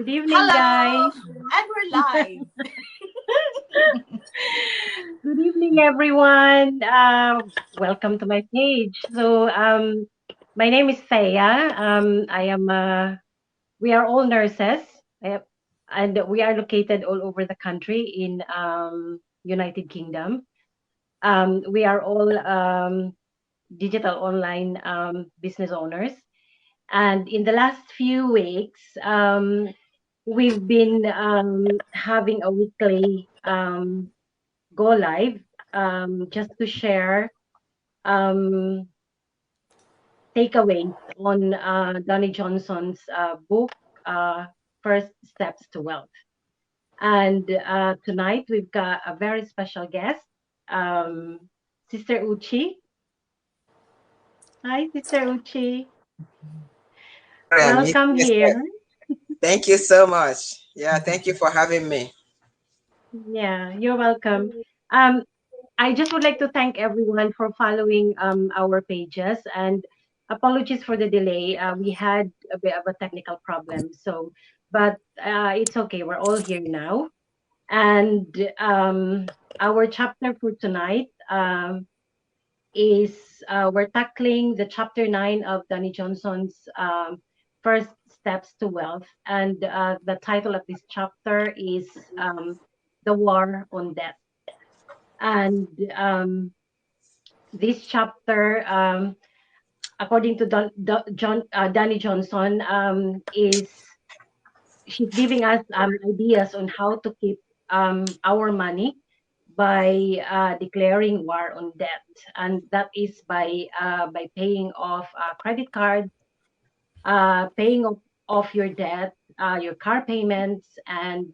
Good evening, Hello, guys. and we're live. Good evening, everyone. Welcome to my page. My name is Thea. I am. We are all nurses, I, and we are located all over the country in United Kingdom. We are all digital online business owners, and in the last few weeks, we've been having a weekly go live just to share um, takeaways on Donnie Johnson's book, uh, First Steps to Wealth. And tonight we've got a very special guest, um, Sister Uchi. Hi, Sister Uchi. Yes, Welcome yes, here. yes. Thank you so much. Yeah, thank you for having me. Yeah, you're welcome. Um, I just would like to thank everyone for following our pages, and apologies for the delay. We had a bit of a technical problem, but it's okay. We're all here now, and our chapter for tonight is we're tackling the chapter 9 of Danny Johnson's First Steps to Wealth, and the title of this chapter is The War on Debt. And this chapter, according to Danny Johnson, is she's giving us ideas on how to keep our money by declaring war on debt, and that is by paying off credit cards, paying off your debt, your car payments, and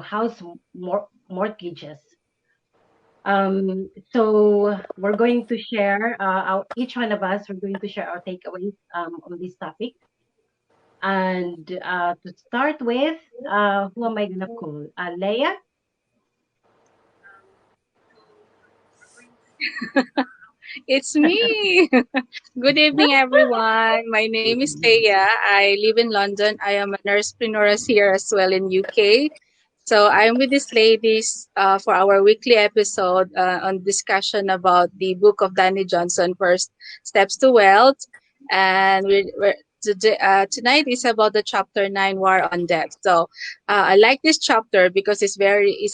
house mortgages. So we're going to share each one of us. We're going to share our takeaways on this topic. And to start with, who am I gonna call? Leia. It's me. Good evening, everyone. My name is Leia. I live in London. I am a nursepreneurs here as well in UK. So I'm with these ladies for our weekly episode on discussion about the book of Danny Johnson, First Steps to Wealth. And tonight is about the chapter 9, War on Debt. So I like this chapter because it's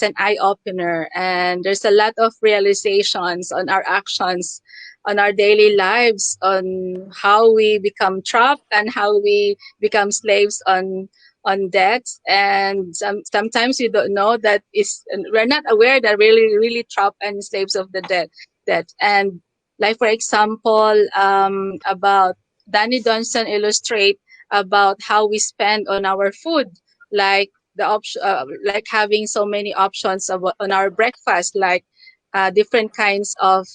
an eye opener, and there's a lot of realizations on our actions, on our daily lives, on how we become trapped and how we become slaves on debt. And sometimes we don't know that is we're not aware that really trapped and slaves of the debt. And like for example, about Danny Johnson illustrate about how we spend on our food, like the option, like having so many options on our breakfast, like different kinds of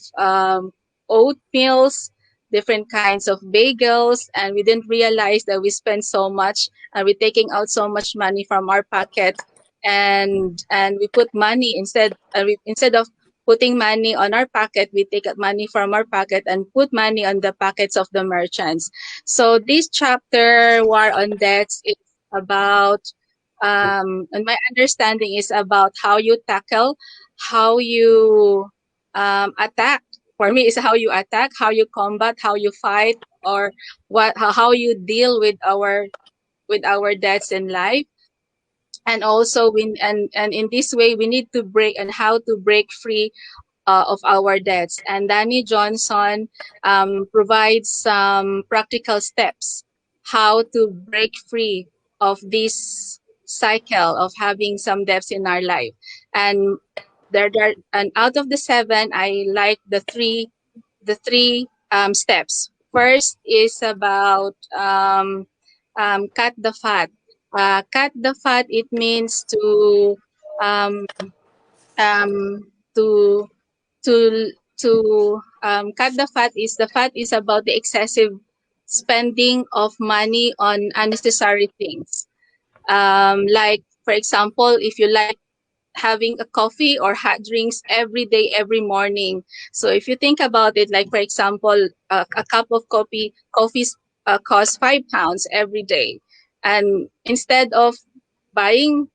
oatmeals, different kinds of bagels, and we didn't realize that we spend so much, and we're taking out so much money from our pocket, and we put money instead of putting money on our pocket, we take out money from our pocket and put money on the pockets of the merchants. So this chapter, War on Debts, is about, and my understanding is about how you tackle, how you attack. For me, is how you attack, how you combat, how you fight, or how you deal with our debts in life. And also and in this way we need to break, and how to break free of our debts. And Danny Johnson provides some practical steps how to break free of this cycle of having some debts in our life. And and out of the seven, I like the three steps. First is about cut the fat. Cut the fat. It means um, um, to cut the fat. Is the fat is about the excessive spending of money on unnecessary things. Like for example, if you like having a coffee or hot drinks every day, every morning. So if you think about it, like for example, a cup of coffee costs £5 every day. And instead of buying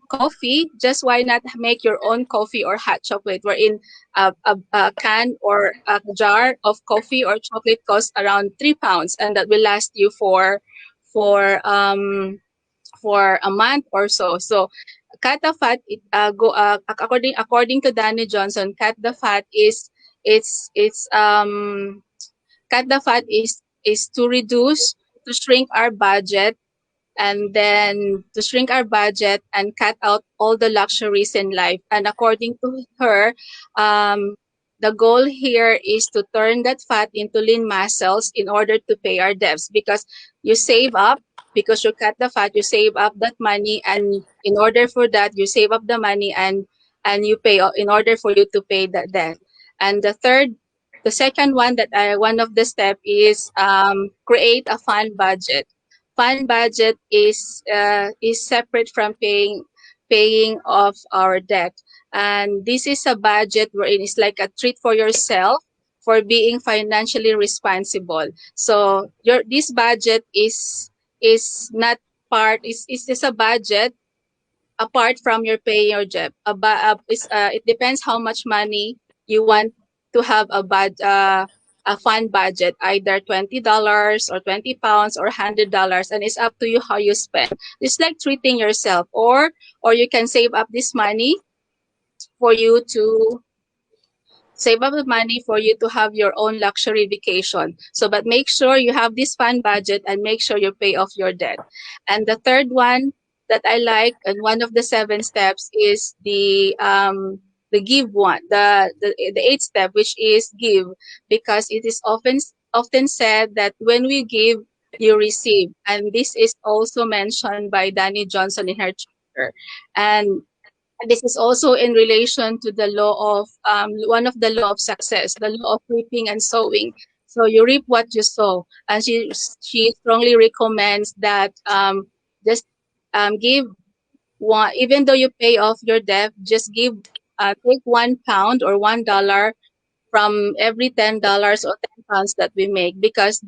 coffee, just why not make your own coffee or hot chocolate, wherein a can or a jar of coffee or chocolate costs around 3 pounds, and that will last you for um for a month or so. So cut the fat, according to Danny Johnson, cut the fat is it's cut the fat is to reduce, to shrink our budget, and then to shrink our budget and cut out all the luxuries in life. And according to her, um, the goal here is to turn that fat into lean muscles in order to pay our debts, because you save up, because you cut the fat, you save up that money, and in order for that, you save up the money, and you pay in order for you to pay that debt. And the second one that one of the step is create a fund budget. Fund budget is separate from paying off our debt, and this is a budget wherein it's like a treat for yourself for being financially responsible. So your this budget is not part is just a budget apart from your paying your debt. It depends how much money you want to have a fund budget, either $20 or £20 or $100, and it's up to you how you spend. It's like treating yourself, or you can save up this money for you to save up the money for you to have your own luxury vacation. So, but make sure you have this fund budget and make sure you pay off your debt. And the third one that I like, and one of the 7 steps, is the give one, the eighth step, which is give, because it is often said that when we give, you receive, and this is also mentioned by Danny Johnson in her chapter. And this is also in relation to the law of one of the law of success, the law of reaping and sowing. So you reap what you sow, and she strongly recommends that just give one, even though you pay off your debt, just give take £1 or $1 from every $10 or £10 that we make, because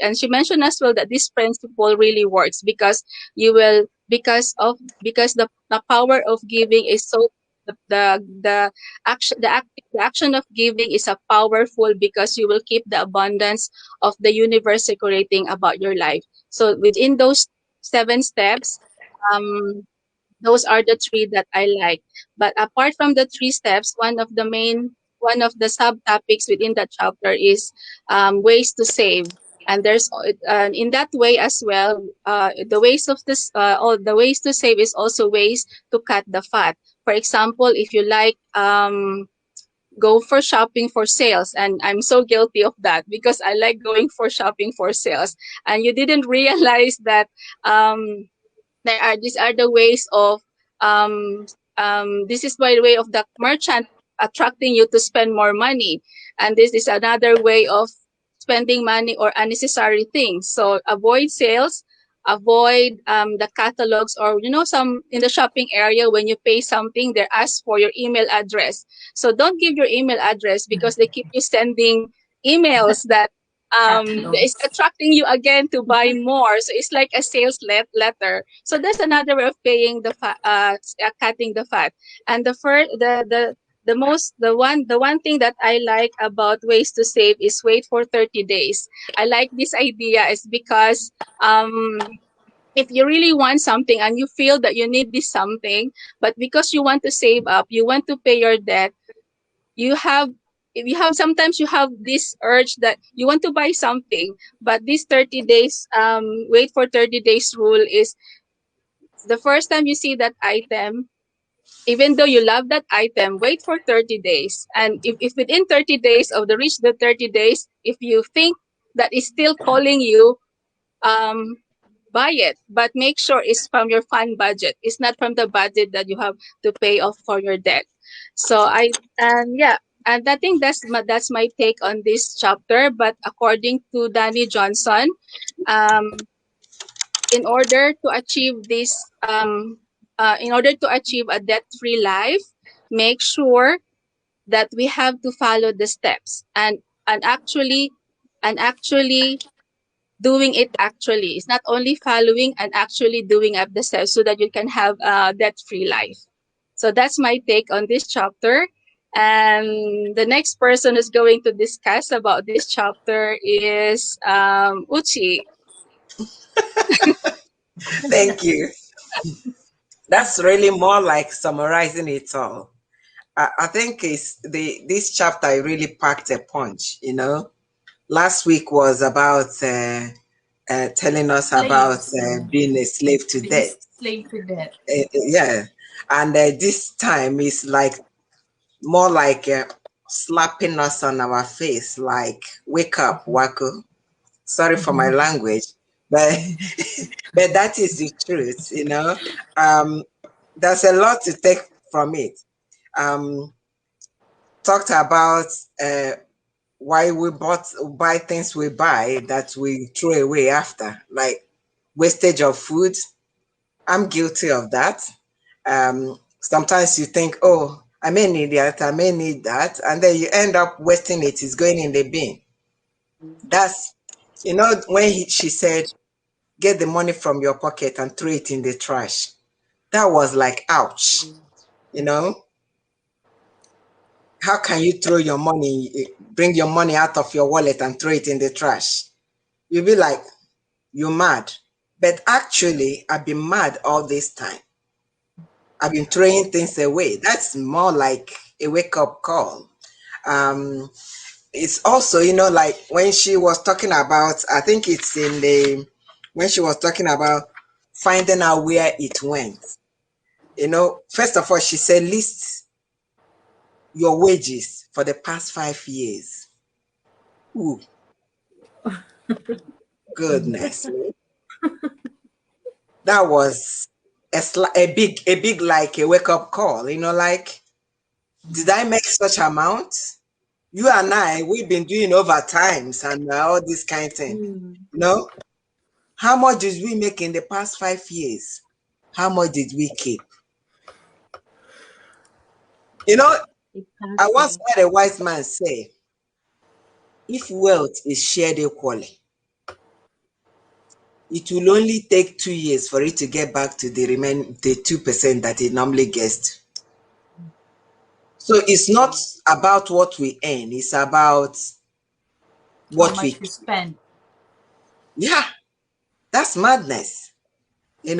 and she mentioned as well that this principle really works, because you will because the power of giving is so the action of giving is a powerful, because you will keep the abundance of the universe circulating about your life. So within those 7 steps, um those are the 3 that I like. But apart from the 3 steps, one of the subtopics within that chapter is ways to save. And there's in that way as well, the ways of this, all the ways to save is also ways to cut the fat. For example, if you like go for shopping for sales, and I'm so guilty of that because I like going for shopping for sales, and you didn't realize that these are the ways of this is by the way of the merchant attracting you to spend more money, and this is another way of spending money or unnecessary things. So avoid sales, avoid the catalogs, or some in the shopping area when you pay something they ask for your email address. So don't give your email address, because they keep you sending emails that is Catalogs. attracting you again to buy more. So it's like a sales letter. So that's another way of paying cutting the fat. And the first, the one thing that I like about ways to save is wait for 30 days. I like this idea is because if you really want something and you feel that you need this something, but because you want to save up, you want to pay your debt, you have if you have sometimes you have this urge that you want to buy something, but this 30 days wait for 30 days rule is the first time you see that item, even though you love that item, wait for 30 days. And if within 30 days of the reach the 30 days, if you think that is still calling you, um buy it, but make sure it's from your fund budget. It's not from the budget that you have to pay off for your debt. So and I think that's my take on this chapter. But according to Danny Johnson, um, in order to achieve in order to achieve a debt-free life, make sure that we have to follow the steps, and actually doing it actually. It's not only following and actually doing up the steps so that you can have a debt-free life. So that's my take on this chapter. And the next person who's going to discuss about this chapter is Uchi. Thank you. That's really more like summarizing it all. I think this chapter really packed a punch. Last week was about telling us about being a slave to death. Yeah, and this time is like more like slapping us on our face, like "Wake up, Waku." Sorry for my language, but but that is the truth. There's a lot to take from it. Talked about why we buy things we buy that we throw away after, like wastage of food. I'm guilty of that. Sometimes you think, oh, I may need that, I may need that, and then you end up wasting it. It's going in the bin. That's, when she said, get the money from your pocket and throw it in the trash. That was like, ouch. How can you throw your money, bring your money out of your wallet and throw it in the trash? You'll be like, you're mad. But actually, I've been mad all this time. I've been throwing things away. That's more like a wake-up call. It's also, like when she was talking about, I think it's when she was talking about finding out where it went. First of all, she said, list your wages for the past 5 years. Ooh, goodness. That was a big like a wake-up call, like, did I make such amount? You and I, we've been doing overtimes and all this kind of thing. How much did we make in the past 5 years? How much did we keep? I once heard a wise man say, if wealth is shared equally, it will only take 2 years for it to get back to the 2% that it normally gets. So it's not about what we earn, it's about what we spend. Yeah, that's madness, And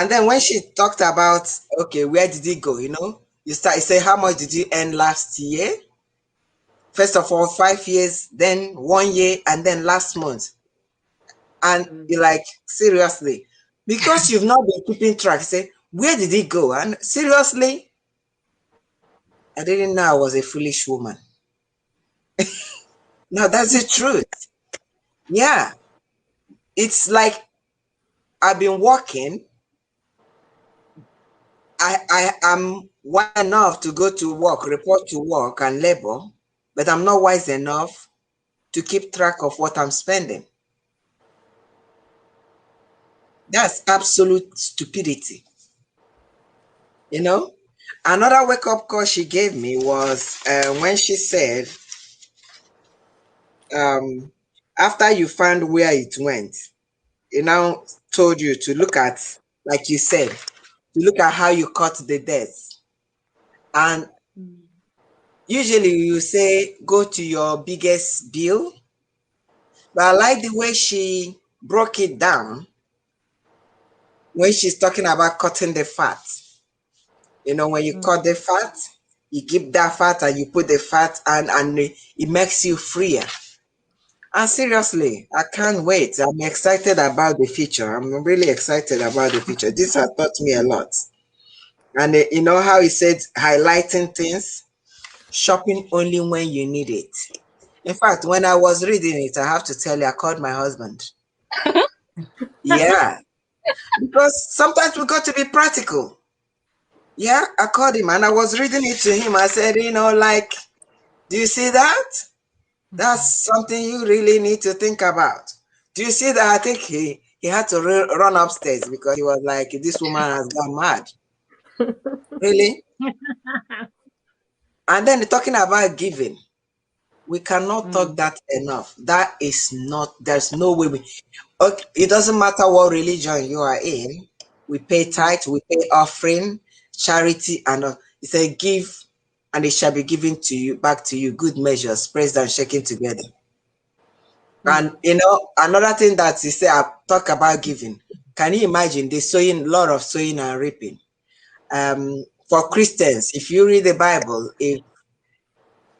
then when she talked about, okay, where did it go, you say, how much did you earn last year? First of all, 5 years, then 1 year, and then last month. And you're like, seriously? Because you've not been keeping track, say, where did it go? And seriously, I didn't know I was a foolish woman. No, that's the truth. Yeah. It's like I've been working. I am wise enough to go to work, report to work and labor, but I'm not wise enough to keep track of what I'm spending. That's absolute stupidity. Another wake-up call she gave me was when she said, after you found where it went, it now told you to look at, like you said, to look at how you cut the debts. And usually you say, go to your biggest bill. But I like the way she broke it down when she's talking about cutting the fat. When you cut the fat, you keep that fat and you put the fat and it makes you freer. And seriously, I can't wait. I'm excited about the future. I'm really excited about the future. This has taught me a lot. And you know how he said highlighting things, shopping only when you need it. In fact, when I was reading it, I have to tell you, I called my husband. Yeah, because sometimes we got to be practical. Yeah, I called him and I was reading it to him. I said, like, do you see that? That's something you really need to think about. Do you see that? I think he had to run upstairs because he was like, this woman has gone mad. Really? And then talking about giving. We cannot talk Mm. that enough. That is not, there's no way we, okay, it doesn't matter what religion you are in. We pay Mm. tithe, we pay offering, charity, and it says, give, and it shall be given to you, back to you, good measures, praised and shaken together. Mm. And you know, another thing that he said, I talk about giving. Can you imagine the sowing, lot of sowing and reaping? For Christians, if you read the Bible,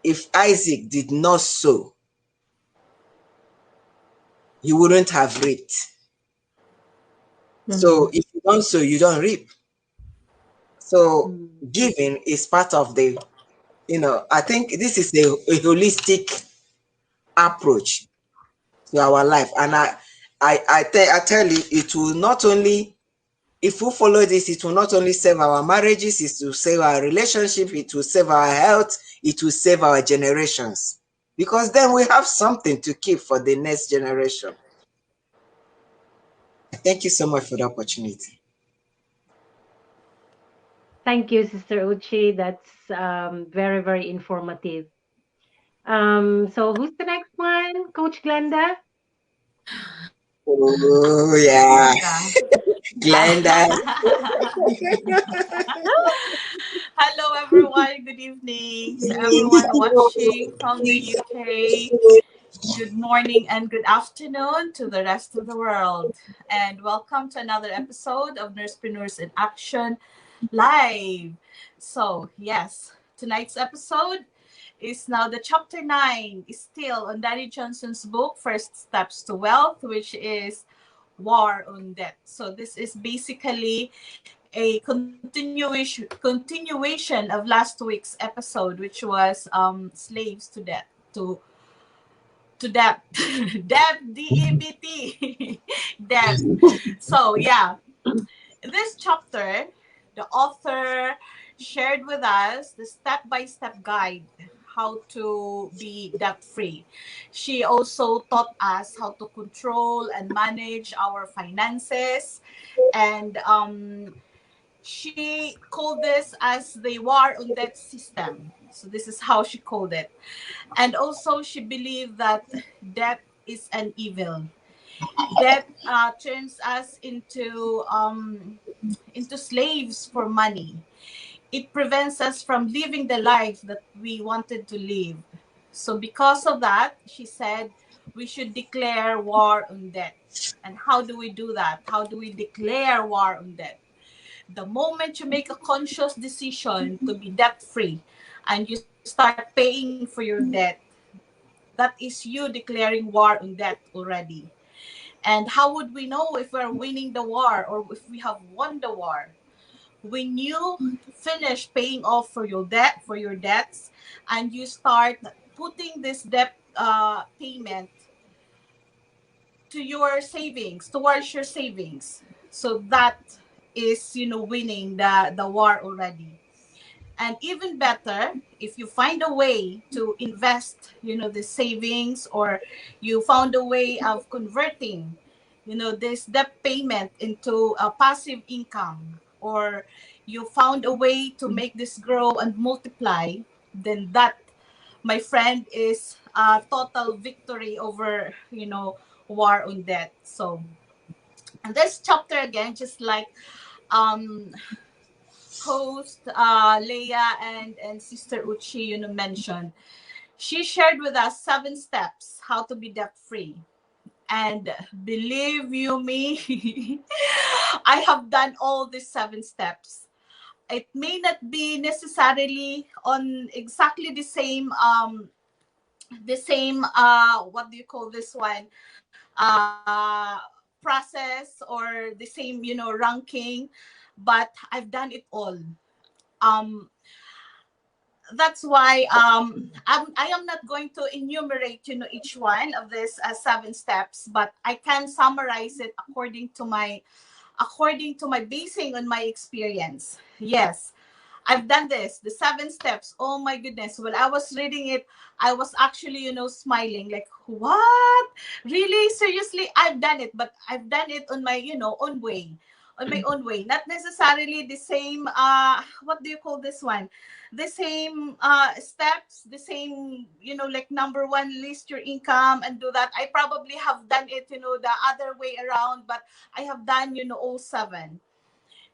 if Isaac did not sow, he wouldn't have reaped. So Mhm. if you don't sow, you don't reap. So Mm. giving is part of the, I think this is a holistic approach to our life. And I tell you, it will not only, if we follow this, it will not only save our marriages, it will save our relationship, it will save our health, it will save our generations. Because then we have something to keep for the next generation. Thank you so much for the opportunity. Thank you, Sister Uchi. That's very, very informative. So who's the next one? Coach Glenda? Oh yeah, Yeah. Glenda. Hello, everyone. Good evening to everyone watching from the UK. Good morning and good afternoon to the rest of the world. And welcome to another episode of NursePreneurs in Action Live. So, yes, tonight's episode is now the chapter 9, is still on Danny Johnson's book, First Steps to Wealth, which is War on Debt. So, this is basically a continuation of last week's episode, which was slaves to debt, to debt, debt, debt, debt. So yeah, in this chapter, the author shared with us the step-by-step guide how to be debt free. She also taught us how to control and manage our finances, and she called this as the war on debt system. So this is how she called it. And also she believed that debt is an evil. Debt turns us into slaves for money. It prevents us from living the life that we wanted to live. So because of that, she said we should declare war on debt. And how do we do that? How do we declare war on debt? The moment you make a conscious decision to be debt free and you start paying for your debt, that is you declaring war on debt already. And how would we know if we're winning the war or if we have won the war? When you finish paying off for your debts, and you start putting this debt payment to your savings, towards your savings. So that is, winning the war already. And even better, if you find a way to invest, the savings, or you found a way of converting, this debt payment into a passive income, or you found a way to make this grow and multiply, then that, my friend, is a total victory over, war on debt. So, and this chapter again, just like um host Leia and Sister Uchi, mentioned. She shared with us 7 steps how to be debt free. And believe you me, I have done all these 7 steps. It may not be necessarily on exactly the same what do you call this one, process, or the same, ranking, but I've done it all. um that's why I am not going to enumerate, each one of these 7 steps, but I can summarize it according to my basing on my experience. Yes, I've done this, the 7 steps. Oh my goodness, when I was reading it, I was actually, smiling, like, what, really, seriously? I've done it, but I've done it on my, own way. on my own way, not necessarily the same what do you call this one, the same steps, the same, like number one, list your income and do that. I probably have done it, the other way around, but I have done, all seven.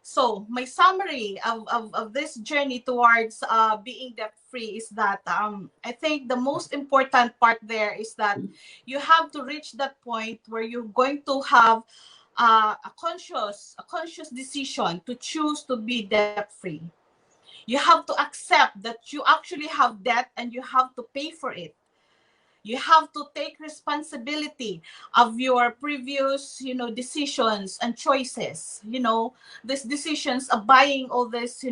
So my summary of this journey towards being debt free is that I think the most important part there is that you have to reach that point where you're going to have a conscious decision to choose to be debt free. You have to accept that you actually have debt and you have to pay for it. You have to take responsibility of your previous, decisions and choices. These decisions of buying all this,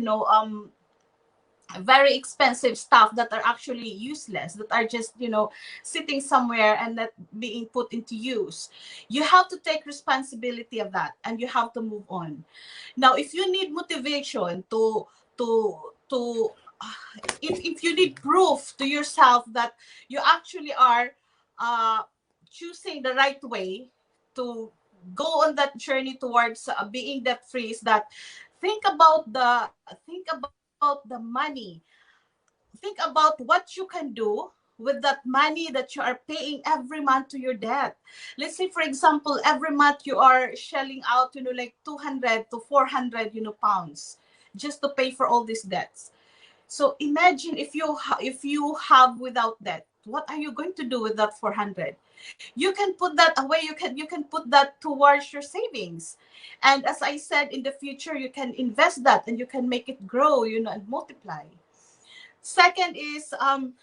very expensive stuff that are actually useless, that are just, sitting somewhere and not being put into use. You have to take responsibility of that and you have to move on. Now, if you need motivation to if you need proof to yourself that you actually are uh, choosing the right way to go on that journey towards being debt free, is that think about the money. Think about what you can do with that money that you are paying every month to your debt. Let's say, for example, every month you are shelling out, like 200 to 400, pounds, just to pay for all these debts. So imagine if you have without that, what are you going to do with that 400? You can put that away. You can put that towards your savings, and as I said, in the future you can invest that and you can make it grow, and multiply. Second is,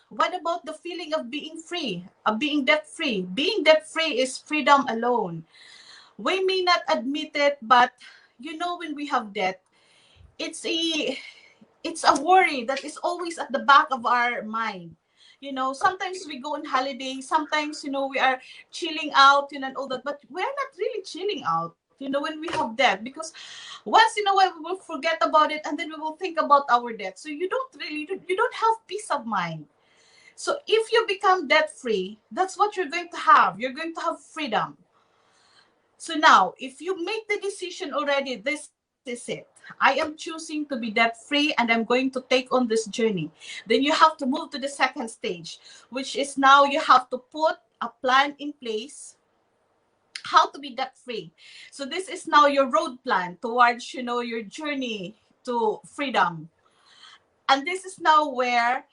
what about the feeling of being free, of being debt free? Being debt free is freedom alone. We may not admit it, but when we have debt, it's a it's a worry that is always at the back of our mind. Sometimes we go on holiday, sometimes, we are chilling out, and all that, but we're not really chilling out, when we have debt, because once in a while we will forget about it and then we will think about our debt. So you don't have peace of mind. So if you become debt free, that's what you're going to have. You're going to have freedom. So now, if you make the decision already, this is it. I am choosing to be debt free and I'm going to take on this journey. Then you have to move to the second stage, which is now you have to put a plan in place how to be debt free. So this is now your road plan towards, your journey to freedom. And this is now where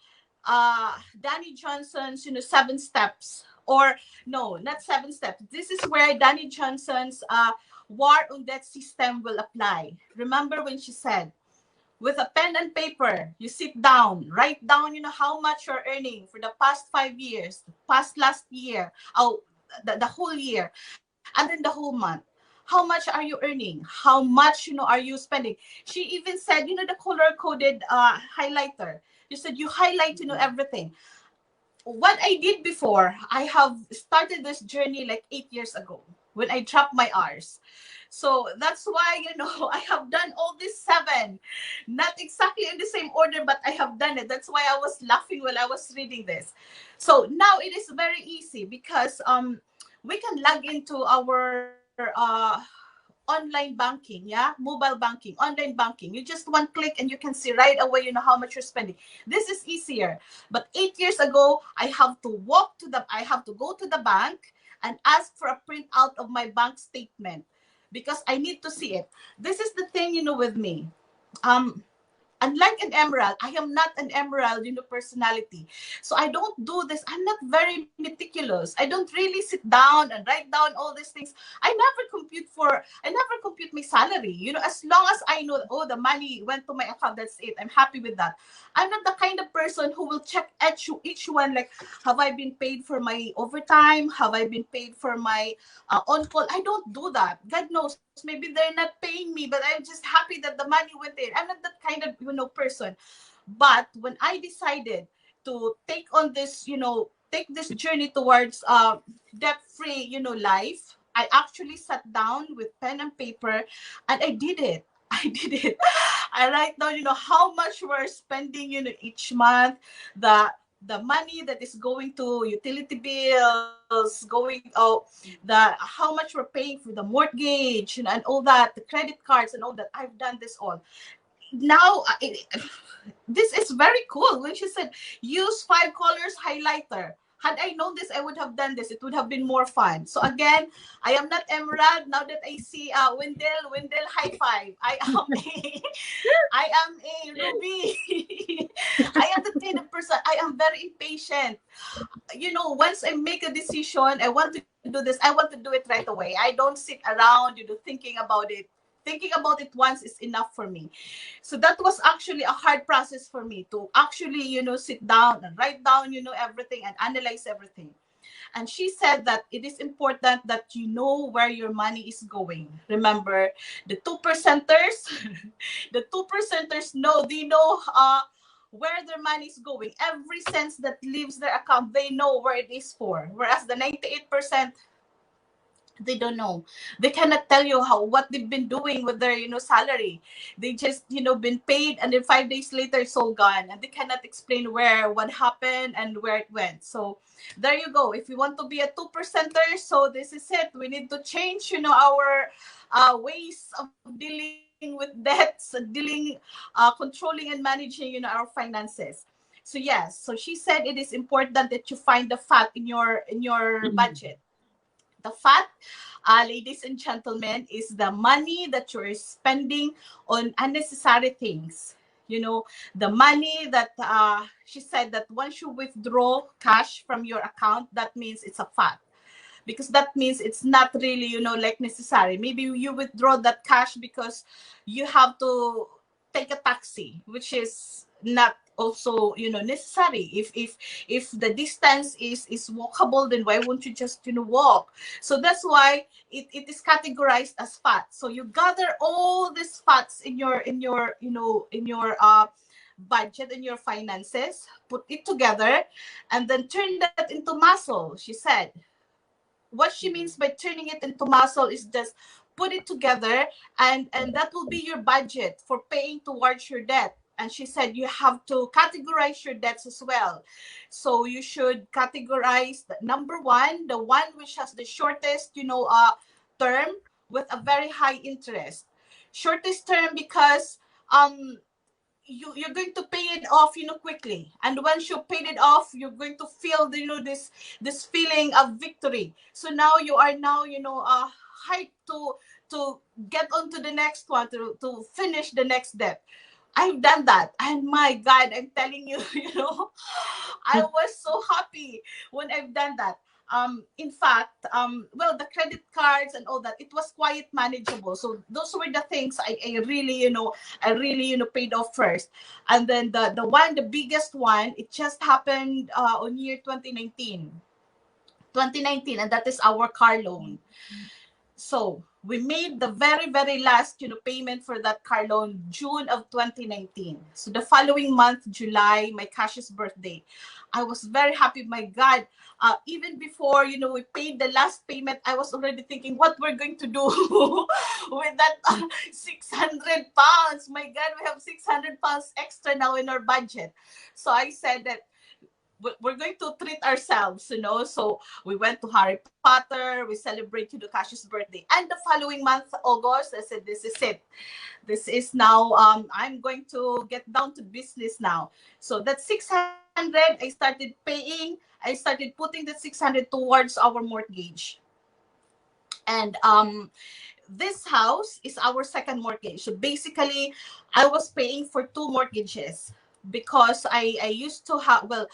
Danny Johnson's, 7 steps, or no, not 7 steps. This is where Danny Johnson's war on debt system will apply. Remember when she said, with a pen and paper, you sit down, write down, how much you're earning for the past 5 years, past last year, oh, the whole year, and then the whole month. How much are you earning? How much, are you spending? She even said, the color coded highlighter. You said you highlight, everything. What I did before, I have started this journey like 8 years ago when I dropped my R's. So that's why, I have done all these seven, not exactly in the same order, but I have done it. That's why I was laughing while I was reading this. So now it is very easy because we can log into our online banking, yeah, mobile banking, online banking. You just one click and you can see right away, how much you're spending. This is easier. But 8 years ago, I have to go to the bank and ask for a printout of my bank statement because I need to see it. This is the thing, with me. Um, Unlike an emerald, I am not an emerald, personality. So I don't do this. I'm not very meticulous. I don't really sit down and write down all these things. I never compute my salary. As long as I know, oh, the money went to my account, that's it. I'm happy with that. I'm not the kind of person who will check each one, like, have I been paid for my overtime? Have I been paid for my on call? I don't do that. God knows, maybe they're not paying me, but I'm just happy that the money went in. I'm not that kind of person. But when I decided to take this journey towards debt free life, I actually sat down with pen and paper and I did it. I did it. I write down, how much we're spending, each month, the the money that is going to utility bills, going the how much we're paying for the mortgage, and all that, the credit cards and all that. I've done this all. Now this is very cool when she said use 5 colors highlighter. Had I known this, I would have done this. It would have been more fun. So again, I am not Emerald. Now that I see Wendell, high five. I am a Ruby. I am the kind of person. I am very impatient. Once I make a decision, I want to do this, I want to do it right away. I don't sit around, thinking about it. Thinking about it once is enough for me. So that was actually a hard process for me to actually, sit down and write down, everything and analyze everything. And she said that it is important that you know where your money is going. Remember, the two percenters, the two percenters know, they know where their money is going. Every cent that leaves their account, they know where it is for. Whereas the 98%, they don't know. They cannot tell you what they've been doing with their salary. They just been paid, and then 5 days later it's all gone, and they cannot explain what happened and where it went. So there you go. If you want to be a two percenter, so this is it. We need to change our ways of dealing with debts, controlling and managing our finances. So yes, so she said it is important that you find the fat in your budget. The fat, ladies and gentlemen, is the money that you're spending on unnecessary things. The money that she said that once you withdraw cash from your account, that means it's a fat, because that means it's not really like necessary. Maybe you withdraw that cash because you have to take a taxi, which is not also necessary. If the distance is walkable, then why won't you just walk? So that's why it is categorized as fat. So you gather all these fats in your budget and your finances, put it together, and then turn that into muscle, she said. What she means by turning it into muscle is just put it together, and that will be your budget for paying towards your debt. And she said you have to categorize your debts as well. So you should categorize the number one, the one which has the shortest term with a very high interest. Shortest term because you're going to pay it off quickly, and once you paid it off, you're going to feel this feeling of victory. So now you are now hyped to get on to the next one, to finish the next debt. I've done that, and my God, I'm telling you, I was so happy when I've done that. In fact, well, the credit cards and all that, it was quite manageable. So those were the things I really, paid off first. And then the biggest one, it just happened on year 2019, and that is our car loan. So we made the very, very last, payment for that car loan June of 2019. So the following month, July, my Cash's birthday. I was very happy. My God, even before, we paid the last payment, I was already thinking what we're going to do with that 600 pounds. My God, we have 600 pounds extra now in our budget. So I said that we're going to treat ourselves, So we went to Harry Potter. We celebrated Kash's birthday, and the following month, August, I said, "This is it. This is now. I'm going to get down to business now." So that 600, I started paying. I started putting that 600 towards our mortgage, and this house is our second mortgage. So basically, I was paying for two mortgages because I used to have, well,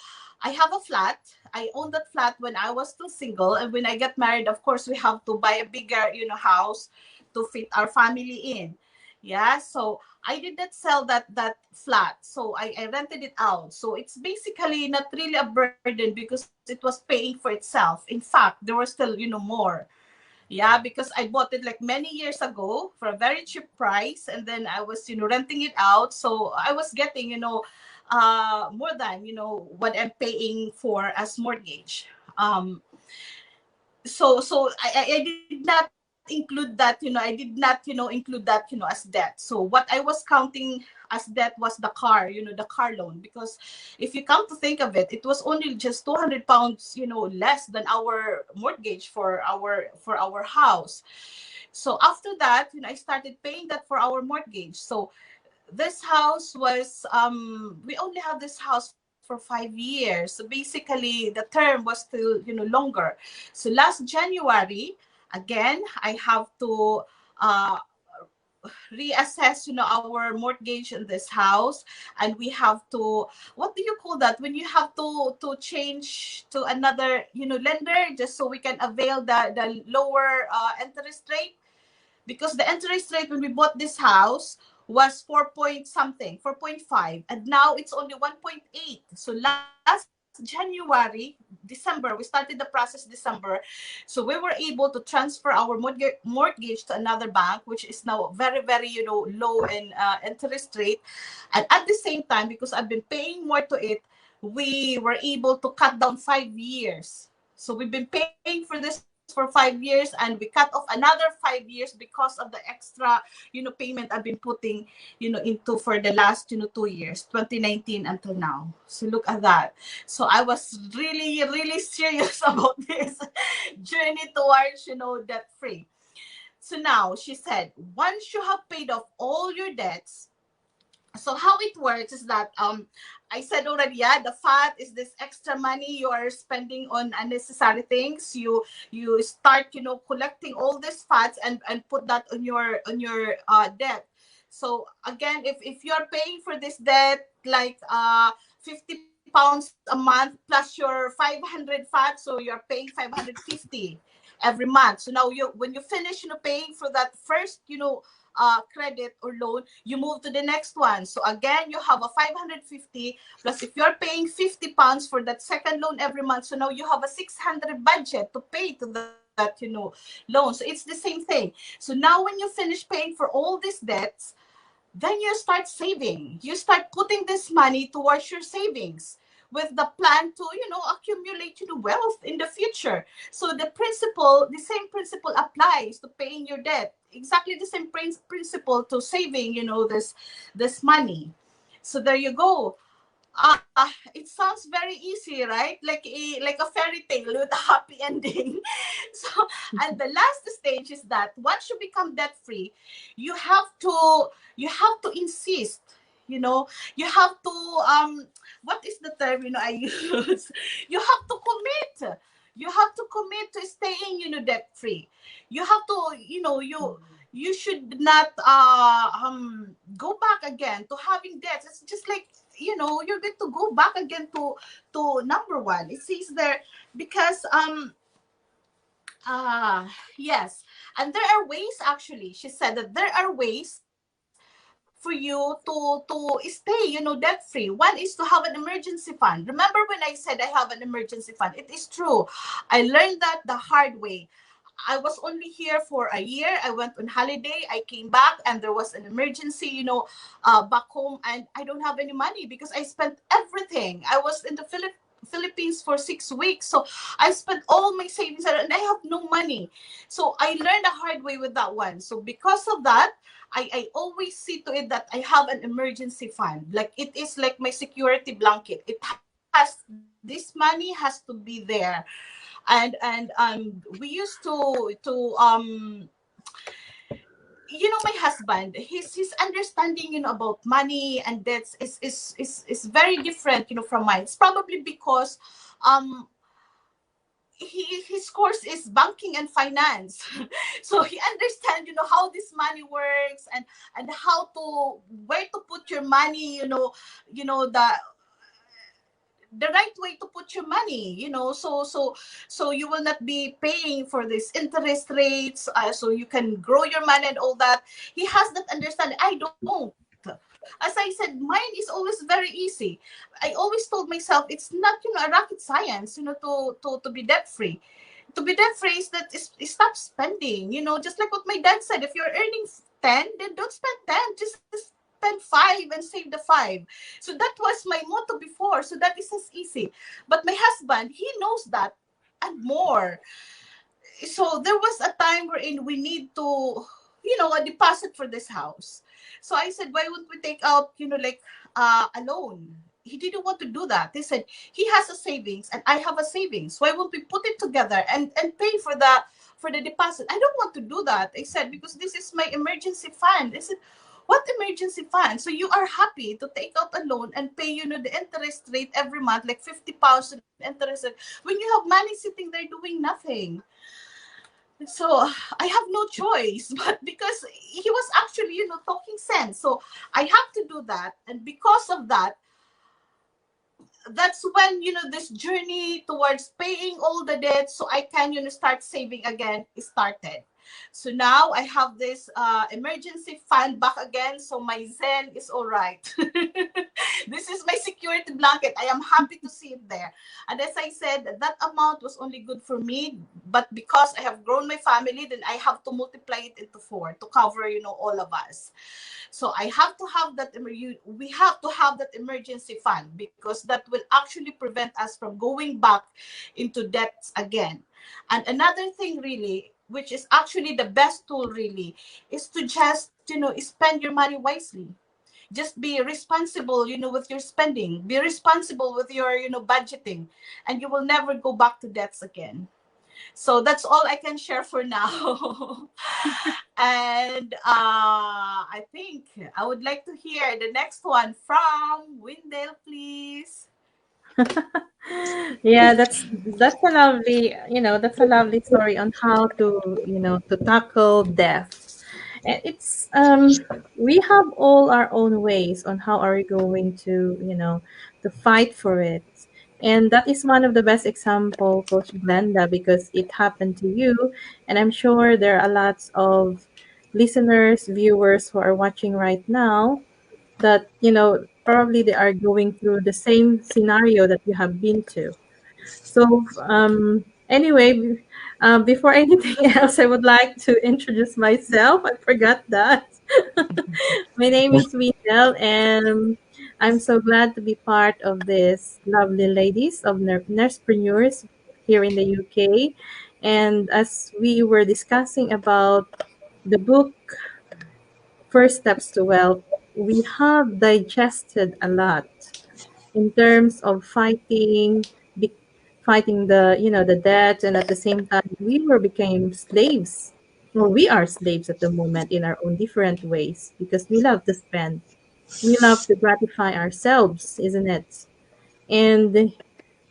I have a flat. I owned that flat when I was still single. And when I got married, of course, we have to buy a bigger, house to fit our family in. Yeah. So I did not sell that flat. So I rented it out. So it's basically not really a burden because it was paying for itself. In fact, there was still, more. Yeah, because I bought it like many years ago for a very cheap price, and then I was, renting it out. So I was getting, more than, what I'm paying for as mortgage. So I did not invest include that, I did not, include that, as debt. So what I was counting as debt was the car, the car loan. Because if you come to think of it, it was only just 200 pounds, less than our mortgage for our house. So after that, I started paying that for our mortgage. So this house was, we only have this house for 5 years. So basically the term was still, longer. So last January, again, I have to uh reassess, our mortgage in this house. And we have to, what do you call that, when you have to change to another, lender, just so we can avail the lower interest rate. Because the interest rate when we bought this house was 4 point something, 4.5, and now it's only 1.8. So last January, December, we started the process December. So we were able to transfer our mortgage to another bank, which is now very, very, low in interest rate. And at the same time, because I've been paying more to it, we were able to cut down 5 years. So we've been paying for this for 5 years, and we cut off another 5 years because of the extra, payment I've been putting, into for the last, 2 years, 2019 until now. So look at that. So I was really, really serious about this journey towards, debt free. So now she said, once you have paid off all your debts, so how it works is that, I said already, yeah, the fat is this extra money you are spending on unnecessary things. You start, collecting all these fats and put that on your debt. So again, if you're paying for this debt like 50 pounds a month plus your 500 fat, so you're paying 550 every month. So now you, when you finish, paying for that first, credit or loan, you move to the next one. So again, you have a 550, plus if you're paying 50 pounds for that second loan every month, so now you have a 600 budget to pay to that, loan. So it's the same thing. So now when you finish paying for all these debts, then you start saving. You start putting this money towards your savings with the plan to, accumulate, wealth in the future. So the principle, the same principle applies to paying your debt. Exactly the same principle to saving, this money. So there you go. It sounds very easy, right? Like a fairy tale with a happy ending. So, and the last stage is that once you become debt free, you have to insist. You have to, what is the term, I use? You have to commit. You have to commit to staying, debt free. You have to, you should not go back again to having debts. It's just like, you're going to go back again to number one. It says there, because yes, and there are ways, actually. She said that there are ways for you to stay, debt free. One is to have an emergency fund. Remember when I said I have an emergency fund? It is true. I learned that the hard way. I was only here for a year. I went on holiday. I came back and there was an emergency, back home, and I don't have any money because I spent everything. I was in the Philippines for 6 weeks. So I spent all my savings and I have no money. So I learned the hard way with that one. So because of that, I always see to it that I have an emergency fund. Like, it is like my security blanket. It has, this money has to be there. And we used to my husband, his understanding, about money and debts is very different, from mine. It's probably because um his course is banking and finance. So he understands, how this money works, and how to, where to put your money, the right way to put your money, so you will not be paying for this interest rates, so you can grow your money and all that. He has that understanding. I don't. As I said, mine is always very easy. I always told myself it's not, a rocket science, to be debt free. To be debt free is that is stop spending, just like what my dad said. If you're earning 10, then don't spend 10, just spend 5 and save the 5. So that was my motto before. So that is as easy. But my husband, he knows that and more. so there was a time wherein we need to, a deposit for this house. So I said, why would we take out, like a loan? He didn't want to do that. He said he has a savings and I have a savings. Why won't we put it together and pay for the deposit? I don't want to do that. I said, because this is my emergency fund. I said, what emergency fund? So you are happy to take out a loan and pay, the interest rate every month, like 50 pounds in interest rate, when you have money sitting there doing nothing. So I have no choice, but because he was actually, talking sense. So I have to do that. And because of that, that's when, this journey towards paying all the debts so I can, start saving again started. So now I have this emergency fund back again, so my zen is all right. This is my security blanket. I am happy to see it there. And as I said, that amount was only good for me, but because I have grown my family, then I have to multiply it into four to cover, all of us. So I have to have that. We have to have that emergency fund, because that will actually prevent us from going back into debts again. And another thing, really, which is actually the best tool, really, is to just, spend your money wisely. Just be responsible, with your spending. Be responsible with your, budgeting, and you will never go back to debts again. So that's all I can share for now. And I think I would like to hear the next one from Windale, please. Yeah, that's a lovely, that's a lovely story on how to, to tackle death. And it's we have all our own ways on how are we going to, to fight for it. And that is one of the best example, Coach Glenda, because it happened to you. And I'm sure there are lots of listeners, viewers who are watching right now that, probably they are going through the same scenario that you have been to. So, anyway, before anything else, I would like to introduce myself. I forgot that. My name is Wendell, and I'm so glad to be part of this lovely ladies of Nursepreneurs here in the UK. And as we were discussing about the book First Steps to Wealth, we have digested a lot in terms of be, fighting the the debt, and at the same time we were became slaves, or we are slaves at the moment in our own different ways, because we love to spend, we love to gratify ourselves, isn't it? And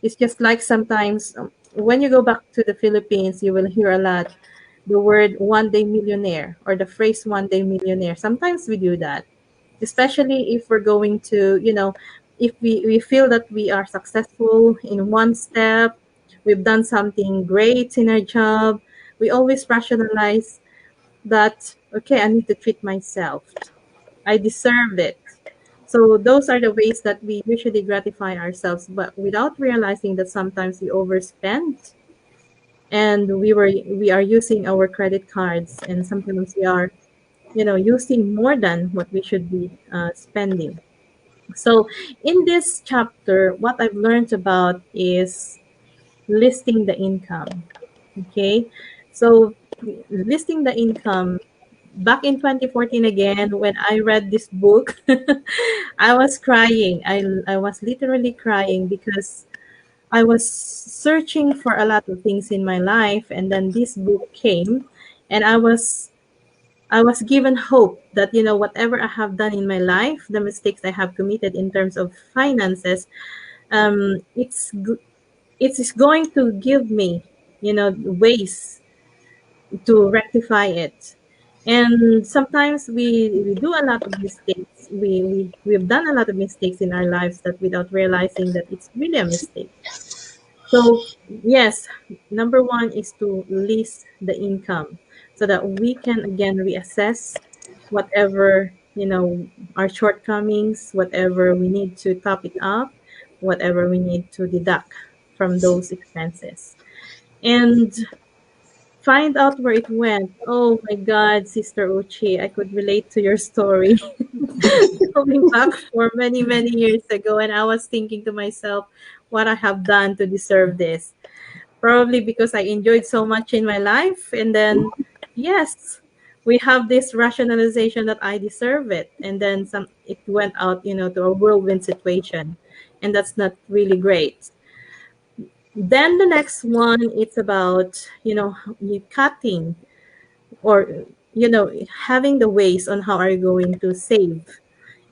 it's just like sometimes, when you go back to the Philippines, you will hear a lot the word one day millionaire, or the phrase one day millionaire. Sometimes we do that, especially if we're going to, if we feel that we are successful in one step, we've done something great in our job, we always rationalize that, okay, I need to treat myself, I deserve it. So those are the ways that we usually gratify ourselves, but without realizing that sometimes we overspend, and we are using our credit cards, and sometimes we are, using more than what we should be spending. So, in this chapter, what I've learned about is listing the income. Okay. So, listing the income, back in 2014 again, when I read this book, I was crying. I was literally crying because I was searching for a lot of things in my life, and then this book came, and I was given hope that, whatever I have done in my life, the mistakes I have committed in terms of finances, it is going to give me, ways to rectify it. And sometimes we do a lot of mistakes. We've done a lot of mistakes in our lives that without realizing that it's really a mistake. So, yes, number one is to list the income so that we can again reassess whatever, our shortcomings, whatever we need to top it up, whatever we need to deduct from those expenses. And find out where it went. Oh my God, Sister Uchi, I could relate to your story. Going back for many, many years ago, and I was thinking to myself, what I have done to deserve this. Probably because I enjoyed so much in my life. And then, yes, we have this rationalization that I deserve it. And then it went out, to a whirlwind situation. And that's not really great. Then the next one, it's about, you cutting or, having the ways on how are you going to save.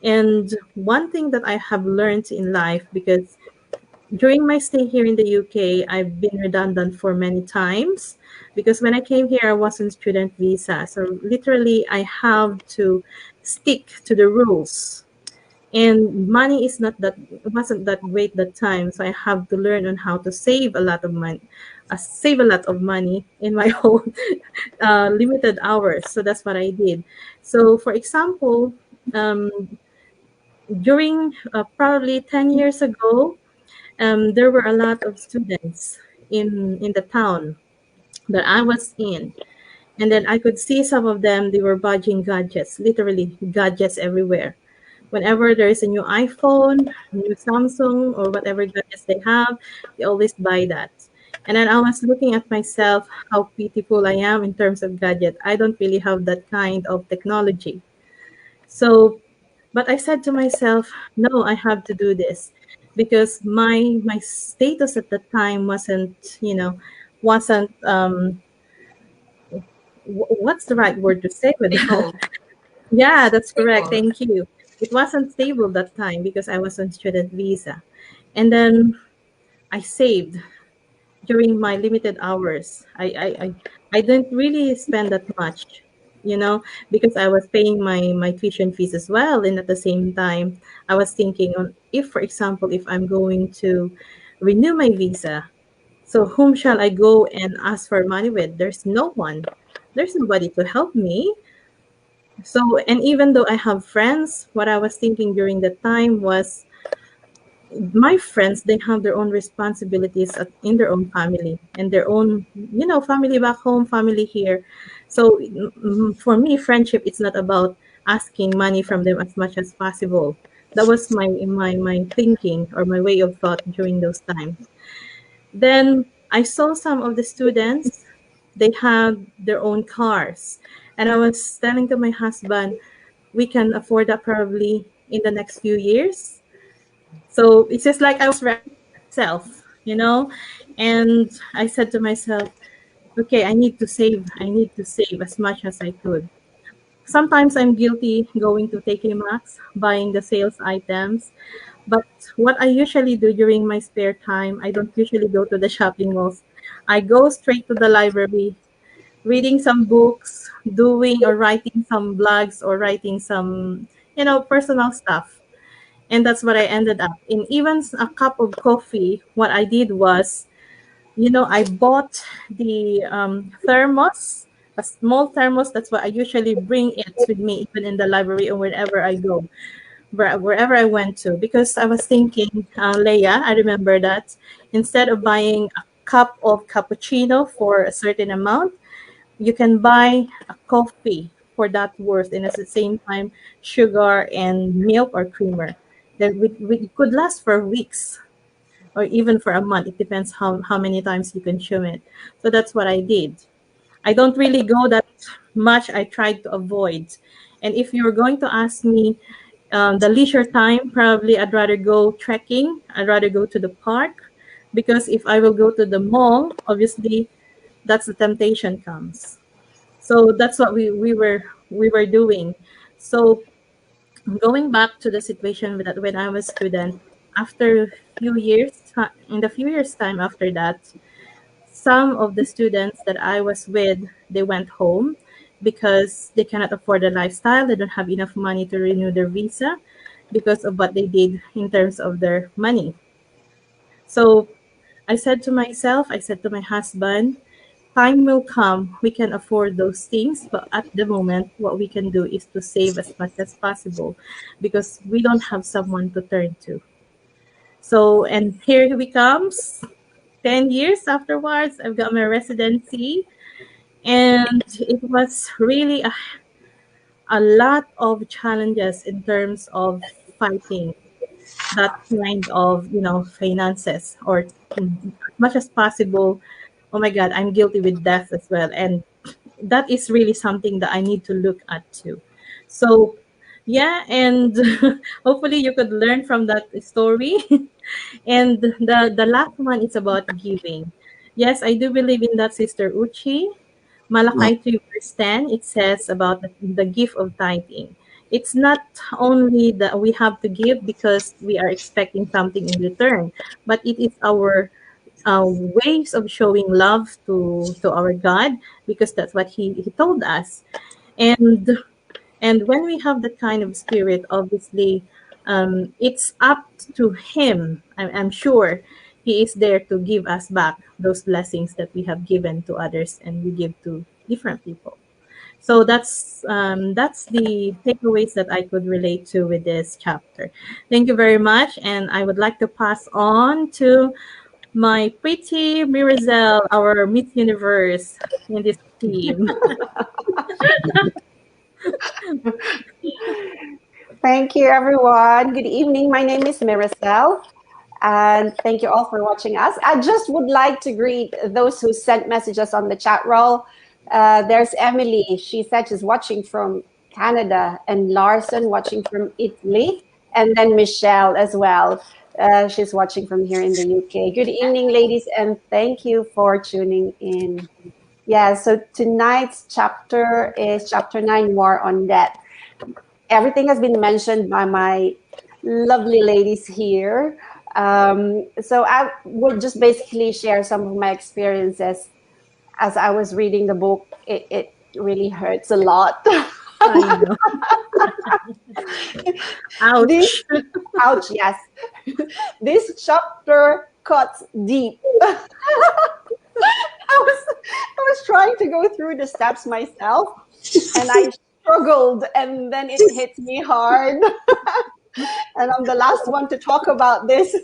And one thing that I have learned in life, because during my stay here in the UK, I've been redundant for many times because when I came here, I was on student visa. So literally, I have to stick to the rules. And money is not that wasn't that great that time, so I have to learn on how to save a lot of money, save a lot of money in my own limited hours. So that's what I did. So, for example, um, during probably 10 years ago, there were a lot of students in the town that I was in, and then I could see some of them. They were budging gadgets, literally gadgets everywhere. Whenever there is a new iPhone, new Samsung, or whatever gadgets they have, they always buy that. And then I was looking at myself, how pitiful I am in terms of gadget. I don't really have that kind of technology. So, but I said to myself, no, I have to do this because my status at the time wasn't what's the right word to say with that? Stable. Yeah, that's correct. Stable. Thank you. It wasn't stable that time because I was on student visa. And then I saved during my limited hours. I didn't really spend that much, because I was paying my tuition fees as well. And at the same time, I was thinking on if, for example, if I'm going to renew my visa, so whom shall I go and ask for money with? There's no one. There's nobody to help me. So, and even though I have friends, what I was thinking during that time was my friends, they have their own responsibilities in their own family and their own, family back home, family here. So for me, friendship, it's not about asking money from them as much as possible. That was my thinking or my way of thought during those times. Then I saw some of the students, they had their own cars. And I was telling to my husband, we can afford that probably in the next few years. So it's just like I was myself, and I said to myself, okay, I need to save. I need to save as much as I could. Sometimes I'm guilty going to TK Maxx, buying the sales items. But what I usually do during my spare time, I don't usually go to the shopping malls. I go straight to the library, reading some books, doing or writing some blogs or writing some, personal stuff. And that's what I ended up in. Even a cup of coffee, what I did was, I bought the thermos, a small thermos. That's why I usually bring it with me, even in the library or wherever I go, wherever I went to. Because I was thinking, Leia, I remember that instead of buying a cup of cappuccino for a certain amount, you can buy a coffee for that worth, and at the same time, sugar and milk or creamer. That we could last for weeks or even for a month. It depends how many times you consume it. So that's what I did. I don't really go that much. I tried to avoid. And if you're going to ask me the leisure time, probably I'd rather go trekking. I'd rather go to the park because if I will go to the mall, obviously that's the temptation comes. So that's what we were doing. So going back to the situation with that when I was student, after a few years, in the few years time after that, some of the students that I was with, they went home because they cannot afford the lifestyle. They don't have enough money to renew their visa because of what they did in terms of their money. So I said to my husband, time will come, we can afford those things, but at the moment, what we can do is to save as much as possible because we don't have someone to turn to. So, and here we comes. 10 years afterwards, I've got my residency, and it was really a lot of challenges in terms of fighting. that kind of, finances, or as much as possible. Oh my God, I'm guilty with death as well. And that is really something that I need to look at too. So, yeah, and hopefully you could learn from that story. And the last one is about giving. Yes, I do believe in that, Sister Uchi. Malachi 3 verse 10, it says about the gift of tithing. It's not only that we have to give because we are expecting something in return, but it is our ways of showing love to our God, because that's what He told us. And and when we have that kind of spirit, obviously, it's up to Him. I'm sure He is there to give us back those blessings that we have given to others and we give to different people. So that's the takeaways that I could relate to with this chapter. Thank you very much, and I would like to pass on to my pretty Mirazel, our Miss Universe in this team. Thank you, everyone. Good evening. My name is Miracel, and thank you all for watching us. I just would like to greet those who sent messages on the chat roll. There's Emily. She said she's watching from Canada, and Larson watching from Italy, and then Michelle as well. She's watching from here in the UK. Good evening, ladies, and thank you for tuning in. Yeah, so tonight's chapter is chapter 9, War on Debt. Everything has been mentioned by my lovely ladies here. So I would just basically share some of my experiences as I was reading the book. It really hurts a lot. I know. This, Ouch. ouch, yes. This chapter cuts deep. I was trying to go through the steps myself, and I struggled, and then it hit me hard. And I'm the last one to talk about this.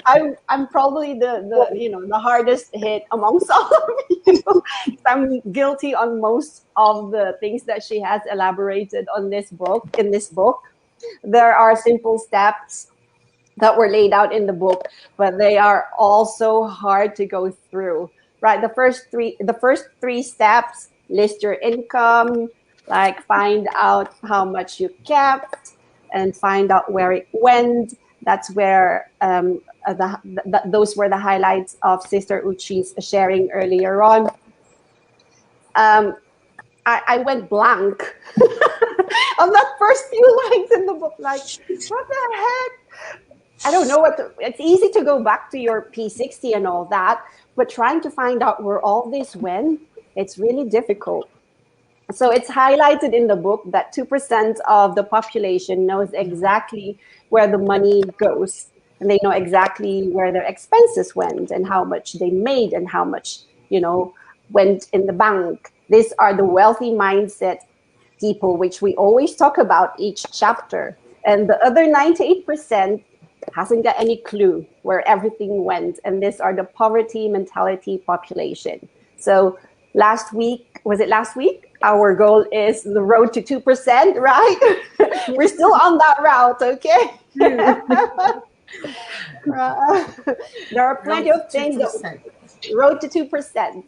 I'm probably the hardest hit amongst all of you. I'm guilty on most of the things that she has elaborated on this book. In this book, there are simple steps that were laid out in the book, but they are also hard to go through. Right, the first three steps: list your income, like find out how much you kept, and find out where it went. That's where those were the highlights of Sister Uchi's sharing earlier on. Um, I went blank on that first few lines in the book. Like, what the heck? I don't know it's easy to go back to your P60 and all that, but trying to find out where all this went, it's really difficult. So it's highlighted in the book that 2% of the population knows exactly where the money goes, and they know exactly where their expenses went and how much they made and how much, went in the bank. These are the wealthy mindset people, which we always talk about each chapter. And the other 98% hasn't got any clue where everything went. And these are the poverty mentality population. So last week, was it last week? Our goal is the road to 2%, right? We're still on that route, okay? There are plenty of things that road to 2%.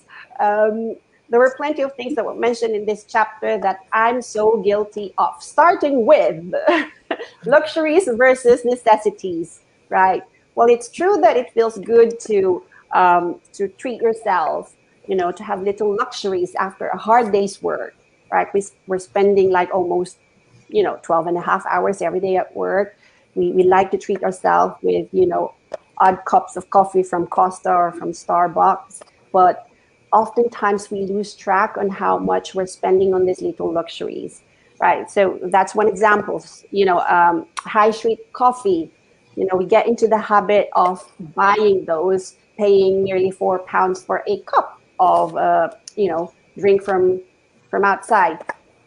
There were plenty of things that were mentioned in this chapter that I'm so guilty of, starting with luxuries versus necessities, right? Well, it's true that it feels good to treat yourself, to have little luxuries after a hard day's work, right? We're spending like almost, 12 and a half hours every day at work. We like to treat ourselves with, odd cups of coffee from Costa or from Starbucks, but oftentimes we lose track on how much we're spending on these little luxuries, right? So that's one example. High street coffee. We get into the habit of buying those, paying nearly £4 for a cup of, drink from outside.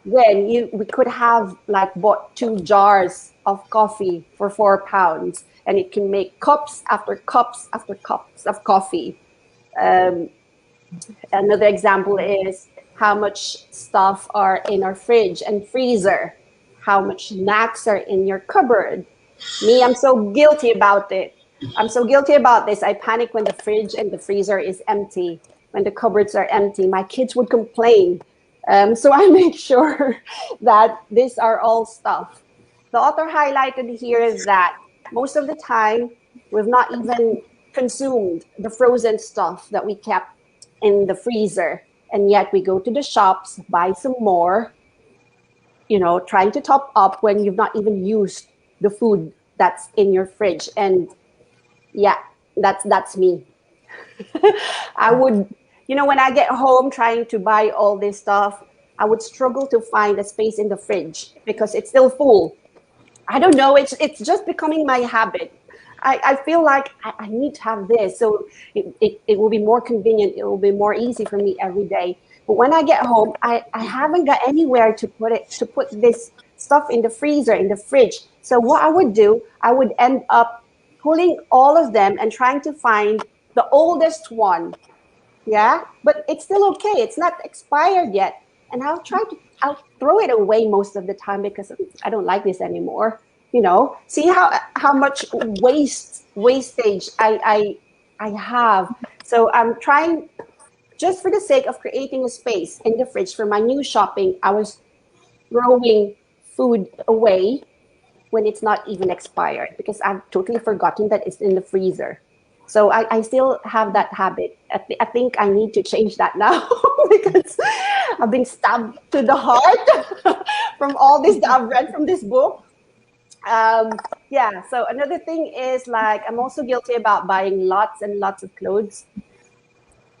When we could have like bought 2 jars of coffee for £4, and it can make cups after cups after cups of coffee. Another example is how much stuff are in our fridge and freezer, how much snacks are in your cupboard. Me, I'm so guilty about it. I'm so guilty about this. I panic when the fridge and the freezer is empty, when the cupboards are empty. My kids would complain. So I make sure that these are all stuff. The author highlighted here that most of the time we've not even consumed the frozen stuff that we kept in the freezer. And yet we go to the shops, buy some more, trying to top up when you've not even used the food that's in your fridge. And yeah, that's me. I would, when I get home trying to buy all this stuff, I would struggle to find a space in the fridge because it's still full. I don't know. It's just becoming my habit. I feel like I need to have this, so it will be more convenient. It will be more easy for me every day. But when I get home, I haven't got anywhere to put this stuff in the freezer, in the fridge. So what I would do, I would end up pulling all of them and trying to find the oldest one. Yeah, but it's still okay. It's not expired yet. And I'll throw it away most of the time because I don't like this anymore. See how much wastage I have. So I'm trying, just for the sake of creating a space in the fridge for my new shopping, I was throwing food away when it's not even expired because I've totally forgotten that it's in the freezer. So I still have that habit. I think I need to change that now because I've been stabbed to the heart from all this that I've read from this book. Yeah, so another thing is, like, I'm also guilty about buying lots and lots of clothes,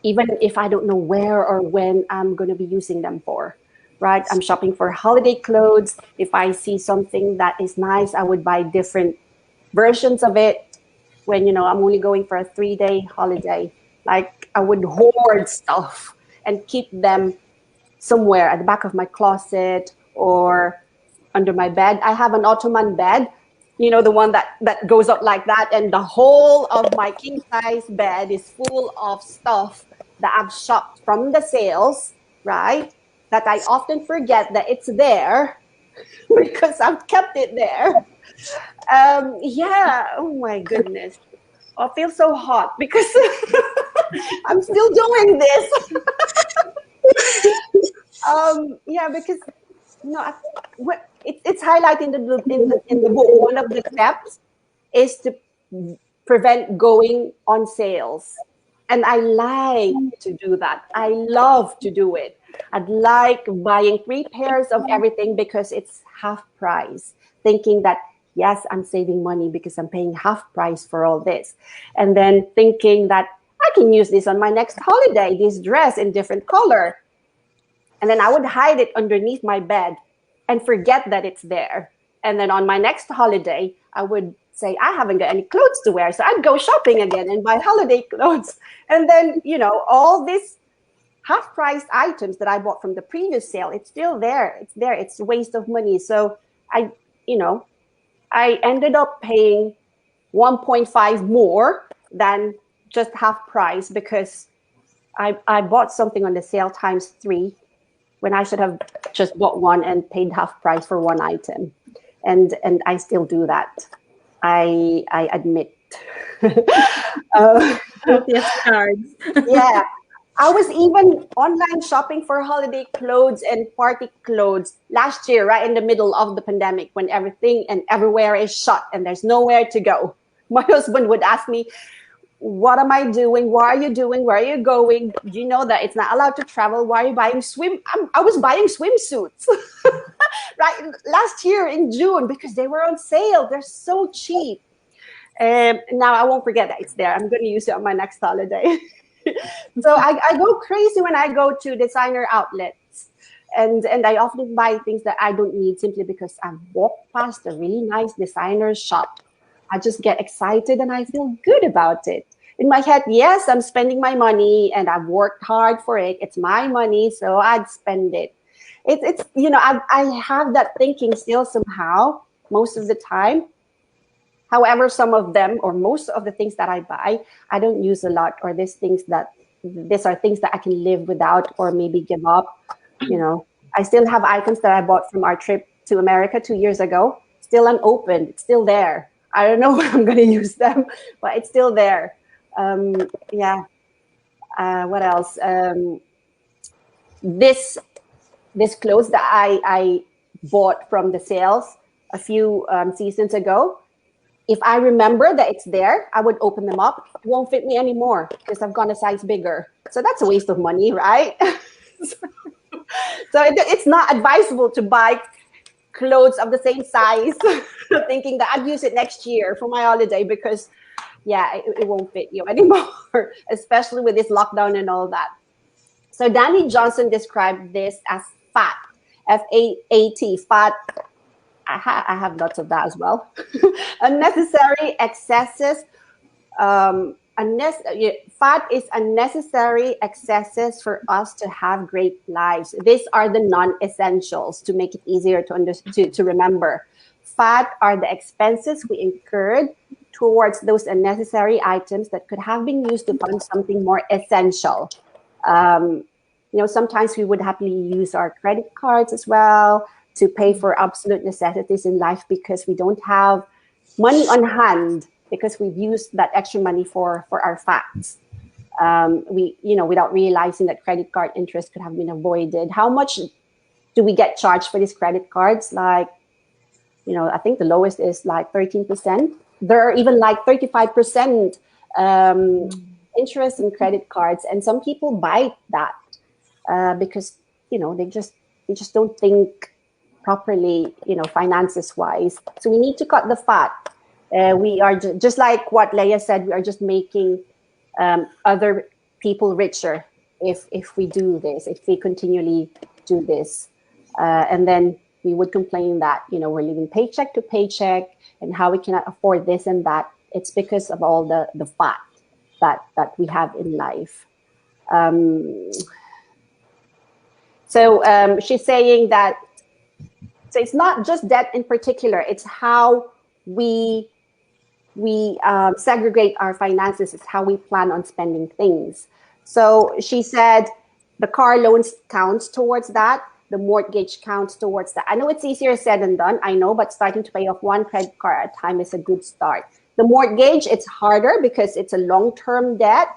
even if I don't know where or when I'm going to be using them for, right? I'm shopping for holiday clothes. If I see something that is nice, I would buy different versions of it when, I'm only going for a 3-day holiday. Like, I would hoard stuff and keep them somewhere at the back of my closet or under my bed. I have an Ottoman bed, the one that goes up like that, and the whole of my king size bed is full of stuff that I've shopped from the sales, right? That I often forget that it's there because I've kept it there. Yeah. Oh my goodness. I feel so hot because I'm still doing this. Yeah, because I think it's highlighted in the book. One of the steps is to prevent going on sales, and I like to do that. I love to do it. I'd like buying 3 pairs of everything because it's half price, thinking that yes, I'm saving money because I'm paying half price for all this, and then thinking that I can use this on my next holiday, this dress in different color. And then I would hide it underneath my bed and forget that it's there. And then on my next holiday, I would say, I haven't got any clothes to wear. So I'd go shopping again and buy holiday clothes. And then, all these half priced items that I bought from the previous sale, it's still there. It's there. It's a waste of money. So I, you know, I ended up paying 1.5 more than just half price because I bought something on the sale times 3 when I should have just bought one and paid half price for one item. And I still do that. I admit. uh, Yes, cards. yeah. I was even online shopping for holiday clothes and party clothes last year, right in the middle of the pandemic, when everything and everywhere is shut and there's nowhere to go. My husband would ask me, what am I doing? What are you doing? Where are you going? Do you know that it's not allowed to travel? Why are you buying I was buying swimsuits right last year in June because they were on sale. They're so cheap. Now I won't forget that it's there. I'm going to use it on my next holiday. So I go crazy when I go to designer outlets. And I often buy things that I don't need simply because I've walked past a really nice designer shop. I just get excited and I feel good about it. In my head, yes, I'm spending my money and I've worked hard for it. It's my money, so I'd spend it. I have that thinking still somehow most of the time. However, some of them or most of the things that I buy, I don't use a lot, or these are things that I can live without or maybe give up. I still have items that I bought from our trip to America 2 years ago still unopened. It's still there. I don't know when I'm going to use them, but it's still there. Yeah. What else? This this clothes that I bought from the sales a few seasons ago. If I remember that it's there, I would open them up. It won't fit me anymore because I've gone a size bigger. So that's a waste of money, right? So it's not advisable to buy clothes of the same size, thinking that I'd use it next year for my holiday because, yeah, it won't fit you anymore, especially with this lockdown and all that. So Danny Johnson described this as fat, FAAT, fat. I have lots of that as well. Unnecessary excesses fat is unnecessary excesses for us to have great lives. These are the non-essentials to make it easier to remember. Fat are the expenses we incurred towards those unnecessary items that could have been used to fund something more essential. Um, sometimes we would happily use our credit cards as well to pay for absolute necessities in life because we don't have money on hand because we've used that extra money for our fats. Without realizing that credit card interest could have been avoided. How much do we get charged for these credit cards? Like, I think the lowest is like 13%. There are even like 35% interest in credit cards, and some people bite that because they just don't think properly, finances wise. So we need to cut the fat. We are just like what Leia said. We are just making other people richer if we do this, if we continually do this, and then we would complain that we're living paycheck to paycheck and how we cannot afford this and that. It's because of all the fat that we have in life. Um, so she's saying that so it's not just debt in particular; it's how we segregate our finances. It's how we plan on spending things. So she said the car loans counts towards that. The mortgage counts towards that. I know it's easier said than done. I know, but starting to pay off one credit card at a time is a good start. The mortgage, it's harder because it's a long-term debt.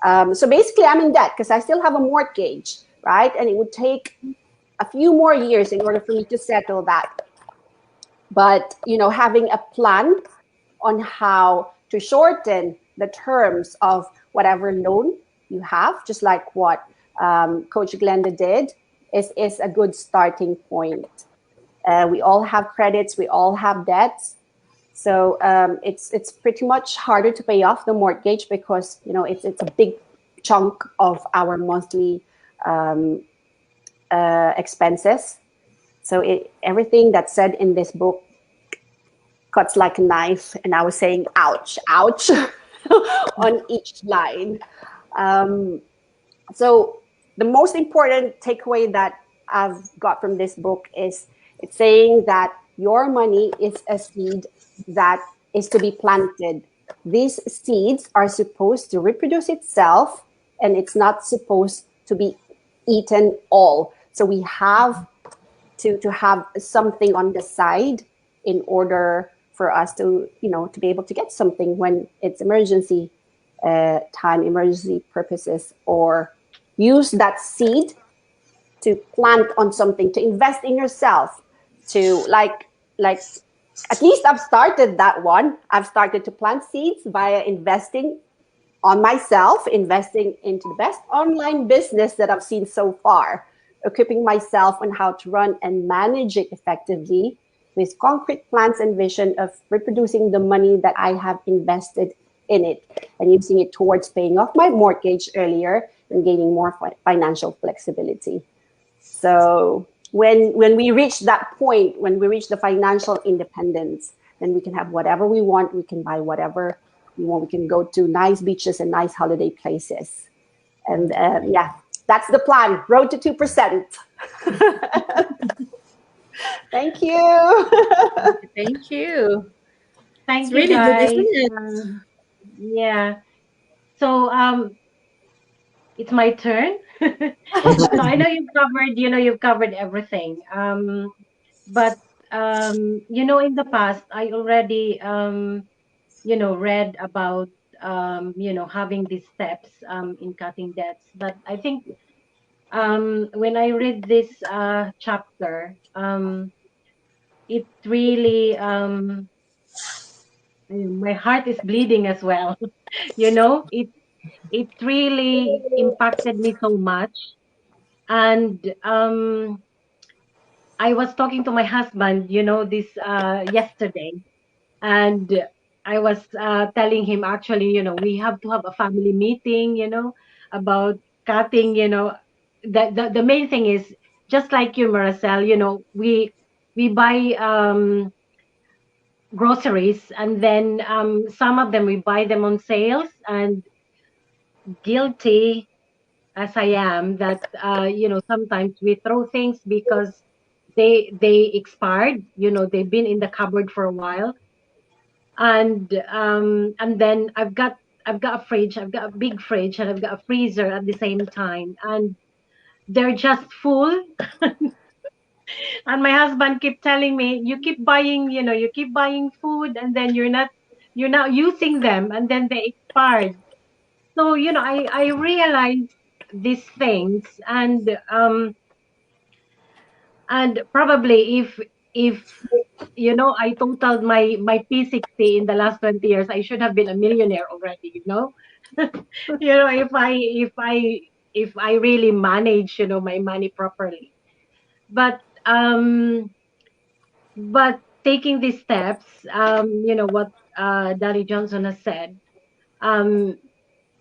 So basically, I'm in debt because I still have a mortgage, right? And it would take a few more years in order for me to settle that. But having a plan on how to shorten the terms of whatever loan you have, just like what Coach Glenda did, is a good starting point. We all have credits, we all have debts, so it's pretty much harder to pay off the mortgage because it's a big chunk of our monthly expenses. So everything that's said in this book cuts like a knife, and I was saying ouch, ouch on each line. So the most important takeaway that I've got from this book is it's saying that your money is a seed that is to be planted. These seeds are supposed to reproduce itself, and it's not supposed to be eaten all. So we have to have something on the side in order for us to be able to get something when it's emergency time, emergency purposes, or use that seed to plant on something, to invest in yourself, to like at least I've started that one. I've started to plant seeds via investing on myself, investing into the best online business that I've seen so far, equipping myself on how to run and manage it effectively with concrete plans and vision of reproducing the money that I have invested in it and using it towards paying off my mortgage earlier and gaining more financial flexibility. So when we reach that point, when we reach the financial independence, then we can have whatever we want. We can buy whatever we want. We can go to nice beaches and nice holiday places. And yeah, that's the plan. Road to 2%. Thank you. Thank you. It's Thank you, really good, isn't guys. it? Yeah. So it's my turn. So I know you've covered everything. But in the past, I already, read about, having these steps in cutting debts. But I think when I read this chapter, it really, my heart is bleeding as well. It really impacted me so much. And I was talking to my husband, this yesterday, and I was telling him, actually, we have to have a family meeting, about cutting. The main thing is, just like you, Maricel, we buy groceries, and then some of them we buy them on sales, and guilty as I am, that sometimes we throw things because they expired. They've been in the cupboard for a while, and then I've got a fridge, I've got a big fridge, and I've got a freezer at the same time, and they're just full. And my husband keep telling me, you keep buying food, and then you're not using them, and then they expired. So I realized these things, and probably if I totaled my P60 in the last 20 years, I should have been a millionaire already. If I really manage my money properly. But but taking these steps, what Danny Johnson has said, um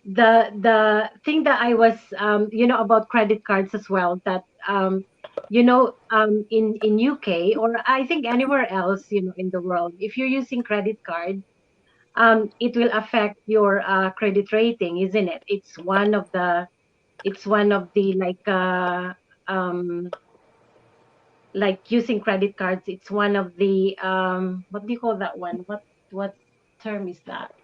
the thing that I was, about credit cards as well, that in UK, or I think anywhere else, in the world, if you're using credit card, it will affect your credit rating, isn't it? It's one of the um like using credit cards, it's one of the, what do you call that one? What term is that?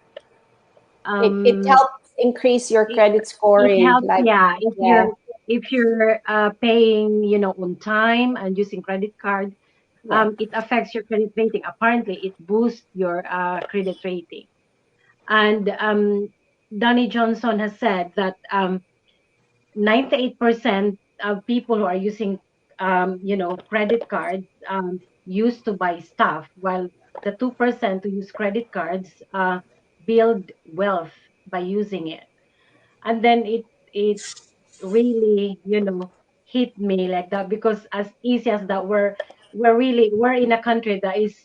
It um helps increase your it, credit it scoring. helps, Like, yeah, if yeah, you're paying, on time and using credit card, yeah. it affects your credit rating. Apparently it boosts your credit rating. And Donnie Johnson has said that 98% of people who are using credit cards used to buy stuff, while the 2% who use credit cards build wealth by using it. And then it really, hit me like that, because as easy as that, we're in a country that is,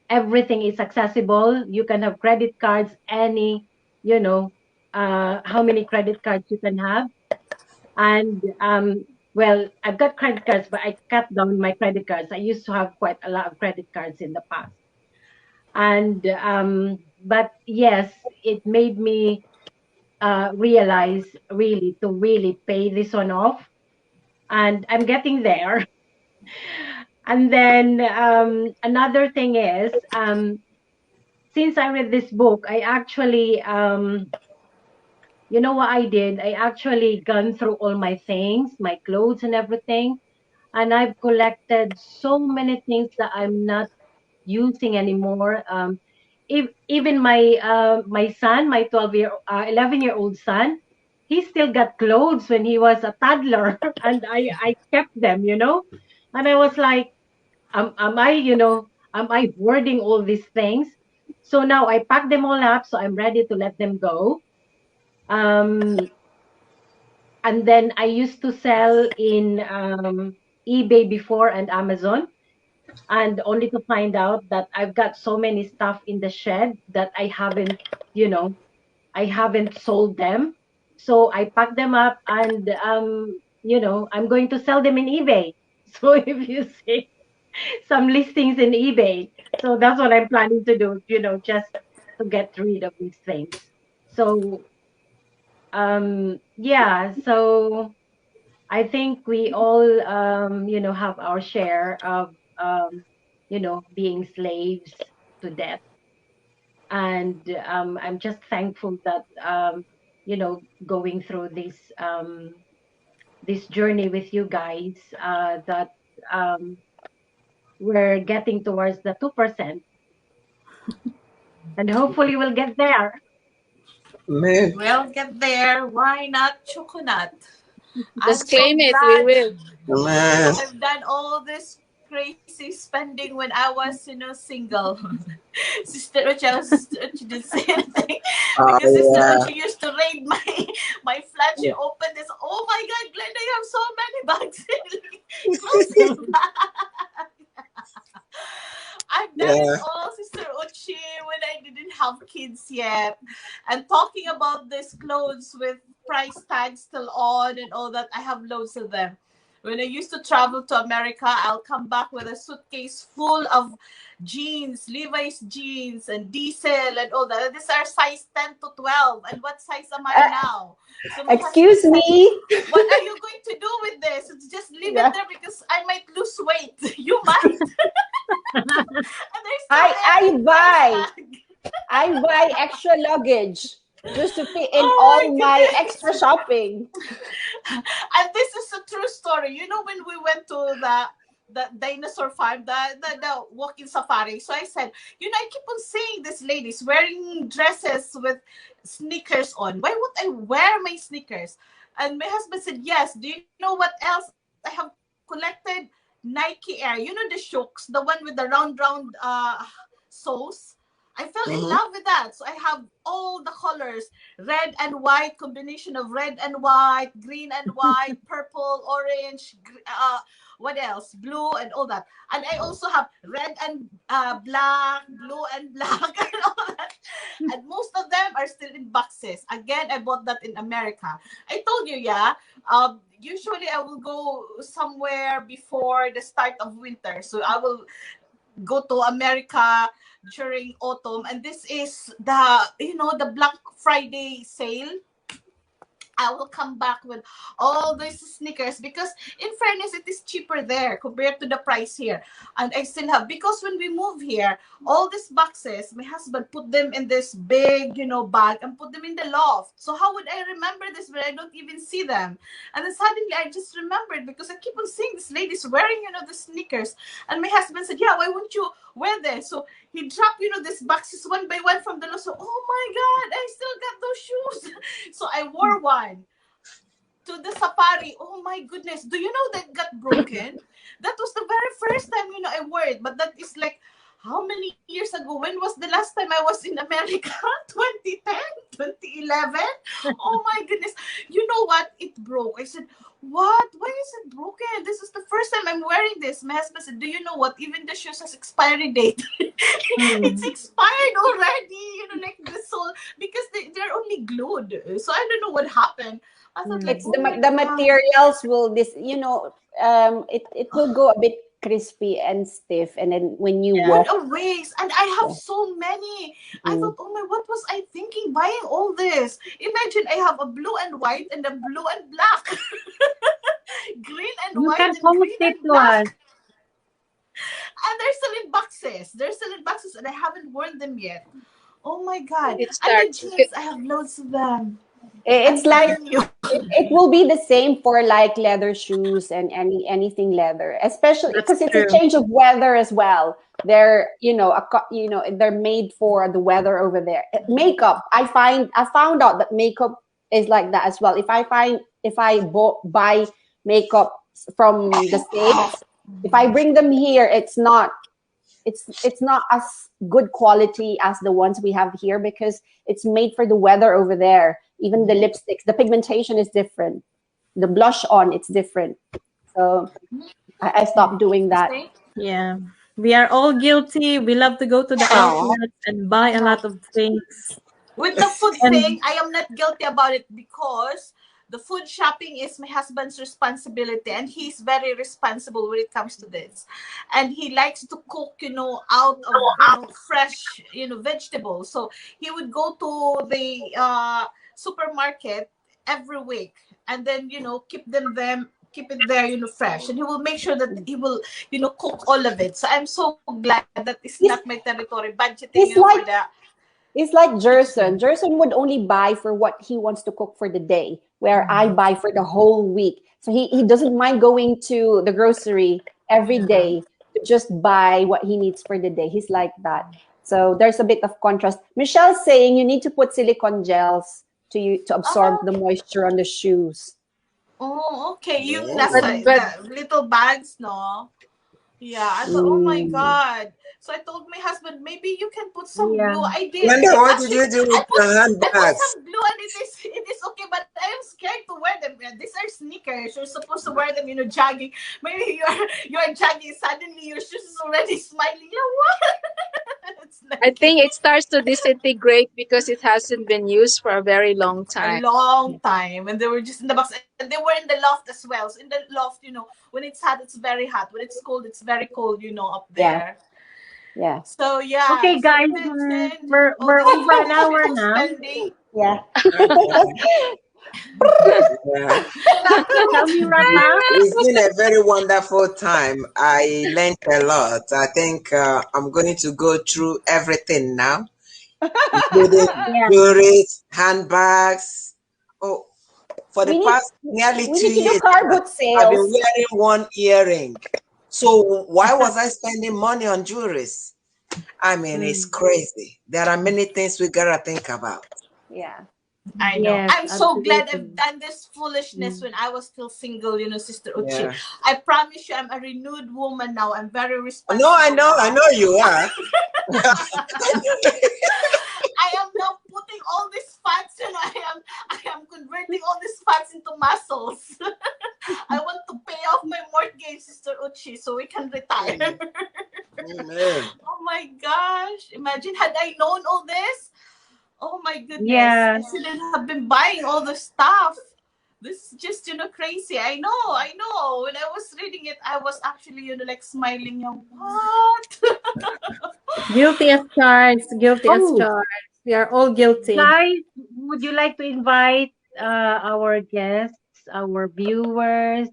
everything is accessible. You can have credit cards, any, how many credit cards you can have. And well, I've got credit cards, but I cut down my credit cards. I used to have quite a lot of credit cards in the past. And but yes, it made me realize, really, to really pay this one off, and I'm getting there. And then another thing is, since I read this book, I actually, what I did? I actually gone through all my things, my clothes and everything, and I've collected so many things that I'm not using anymore. Even my son, my 11-year-old son, he still got clothes when he was a toddler, and I kept them, and I was like, am I hoarding all these things? So now I pack them all up, so I'm ready to let them go. Um, and then I used to sell in eBay before, and Amazon, and only to find out that I've got so many stuff in the shed that you know, I haven't sold them. So I pack them up, and I'm going to sell them in eBay. So if you see some listings in eBay, so that's what I'm planning to do, just to get rid of these things. So yeah, so I think we all, have our share of, being slaves to death. And I'm just thankful that, going through this journey with you guys, that um, we're getting towards the 2%, and hopefully we'll get there. Man, We'll get there. Why not chocolate? I'm Just so claim it. We glad will. man. I've done all this crazy spending when I was, single. Sister Uchi, Sister Uchi didn't say anything Oh because Sister yeah, Uchi used to raid my flat. She yeah, opened this. Oh my God, Glenda, you have so many bags. Close this bag. I've done it yeah. all, Sister Uchi, when I didn't have kids yet. And talking about these clothes with price tags still on and all that, I have loads of them. When I used to travel to America, I'll come back with a suitcase full of jeans, Levi's jeans, and diesel and all that. These are size 10 to 12. And what size am I Uh, now? So my husband excuse said, me. what are you going to do with this? It's just leave it Yeah. there because I might lose weight. You might. And there's still I every I price buy tag. I buy extra luggage just to fit in Oh my all my extra goodness. shopping. And this is a true story. You know, when we went to the dinosaur farm, the walking safari. So I said, I keep on seeing these ladies wearing dresses with sneakers on. Why would I wear my sneakers? And my husband said, yes. Do you know what else I have collected? Nike Air. You know the shooks, the one with the round soles. I fell in love Mm-hmm. with that. So I have all the colors, red and white, combination of red and white, green and white, purple, orange, what else? Blue and all that. And I also have red and black, blue and black, and all that. And most of them are still in boxes. Again, I bought that in America. I told you, yeah. Usually I will go somewhere before the start of winter. So I will go to America during autumn, and this is the Black Friday sale. I will come back with all these sneakers because, in fairness, it is cheaper there compared to the price here. And I still have, because when we move here, all these boxes, my husband put them in this big, bag and put them in the loft. So how would I remember this when I don't even see them? And then suddenly I just remembered because I keep on seeing these ladies wearing, the sneakers. And my husband said, yeah, why won't you wear this? So he dropped, these boxes one by one from the loft. So, oh my God, I still got those shoes. So I wore one to the safari. Oh my goodness. Do you know that got broken? That was the very first time, I wore it. But that is like, how many years ago? When was the last time I was in America? 2010, 2011. Oh my goodness. You know what? It broke. I said, what? Why is it broken? This is the first time I'm wearing this. My husband said, do you know what? Even the shoes has expiry date. It's Mm, expired already. Like the sole, because they're only glued. So I don't know what happened. I thought like, It's mm, oh my the God. materials will it will go a bit crispy and stiff, and then when you Yeah. Good walk. always. And I have Yeah. so many. I Mm. thought, oh my, what was I thinking buying all this? Imagine I have a blue and white and a blue and black, green and you white can and post green it and to us. black. And they're still in boxes. They're still in boxes and I haven't worn them yet. Oh my God. It And the starts. jeans, I have loads of them. It's I'm like telling you. it will be the same for like leather shoes and anything leather, especially That's because it's a true. change of weather as well. They're they're made for the weather over there. Makeup, I found out that makeup is like that as well. If I buy makeup from the States, if I bring them here, it's not as good quality as the ones we have here because it's made for the weather over there. Even the lipsticks, the pigmentation is different. The blush on, it's different. So I stopped doing that. See? Yeah. We are all guilty. We love to go to the outlets and buy a lot of things. With the food And thing, I am not guilty about it because the food shopping is my husband's responsibility and he's very responsible when it comes to this. And he likes to cook, out of, fresh, vegetables. So he would go to the supermarket every week and then, keep it there, fresh. And he will make sure that he will, cook all of it. So I'm so glad that it's not my He's territory budgeting, he's for like the It's like kitchen. Jerson. Jerson would only buy for what he wants to cook for the day, where I buy for the whole week. So he doesn't mind going to the grocery every Yeah. day to just buy what he needs for the day. He's like that. So there's a bit of contrast. Michelle's saying you need to put silicone gels to absorb Oh, the moisture on the shoes. oh, okay. Yung but Oh. nasa but the little bags, no? Yeah, I thought, oh my Mm. God. So I told my husband, maybe you can put some Yeah. glue. I did. Glenda, what did Actually, you do with your I put handbags? some glue and it is okay, but I am scared to wear them. Yeah, these are sneakers. You're supposed to wear them, jogging. Maybe you're jogging, suddenly your shoes is already smiling. You know what? It's I like think it starts to disintegrate because it hasn't been used for a very long a time. long time, and they were just in the box, and they were in the loft as well. So in the loft, when it's hot, it's very hot. When it's cold, it's very cold, up Yeah, there. yeah, So yeah, Okay, so guys, imagine all we're the over an hour impulsive now. spending. yeah. Okay. Yeah. Shall we wrap up? It's been a very wonderful time. I learned a lot. I think I'm going to go through everything now, including Yeah. jewelry, handbags. Oh, for the we need past nearly we two need to do years, car boot I've been sales. wearing one earring. So why was I spending money on jewelries? I mean, it's Mm. crazy. There are many things we gotta think about. Yeah. I know. Yes, I'm so glad I've absolutely. done this foolishness Mm. when I was still single, Sister Uchi. Yeah. I promise you, I'm a renewed woman now. I'm very No, responsible I now. know you are. I am now putting all these fats, I am converting all these fats into muscles. I want to pay off my mortgage, Sister Uchi, so we can retire. Amen. Oh my gosh. Imagine had I known all this. Oh my goodness. Yeah. I shouldn't have been buying all the stuff. This is just, crazy. I know. When I was reading it, I was actually, like smiling. What? Guilty as charged, guilty as Oh, charged. We are all guilty. guys, would you like to invite our guests, our viewers?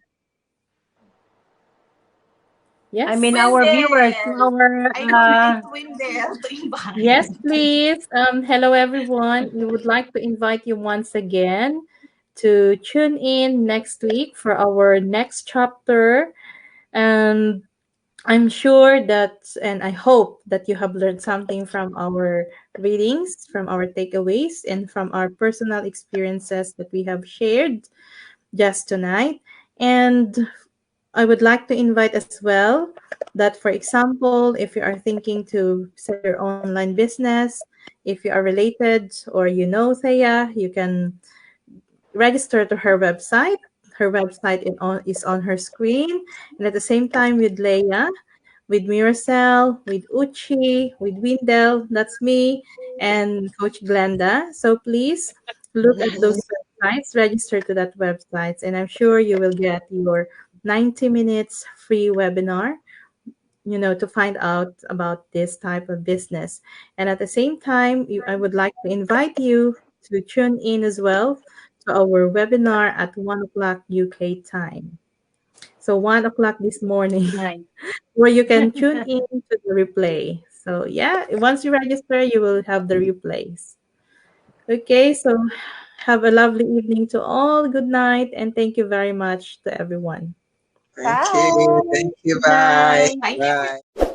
I Yes. mean, our viewers to Wendell. our I nominate Wendell to Yes, invite. please. Hello, everyone. We would like to invite you once again to tune in next week for our next chapter. And I'm sure that, and I hope that you have learned something from our readings, from our takeaways, and from our personal experiences that we have shared just tonight. And I would like to invite as well that, for example, if you are thinking to set your online business, if you are related or you know Thea, you can register to her website. Her website is on her screen. And at the same time with Leia, with Miracel, with Uchi, with Windel, that's me, and Coach Glenda. So please look at those websites, register to that websites, and I'm sure you will get your 90 minutes free webinar, to find out about this type of business. And at the same time, I would like to invite you to tune in as well to our webinar at 1 o'clock UK time. So 1 o'clock this morning, Nice. where you can tune in to the replay. So yeah, once you register, you will have the replays. Okay, so have a lovely evening to all. Good night, and thank you very much to everyone. Thank you. Bye. Thank you. Bye. Bye. Bye, Bye. everyone.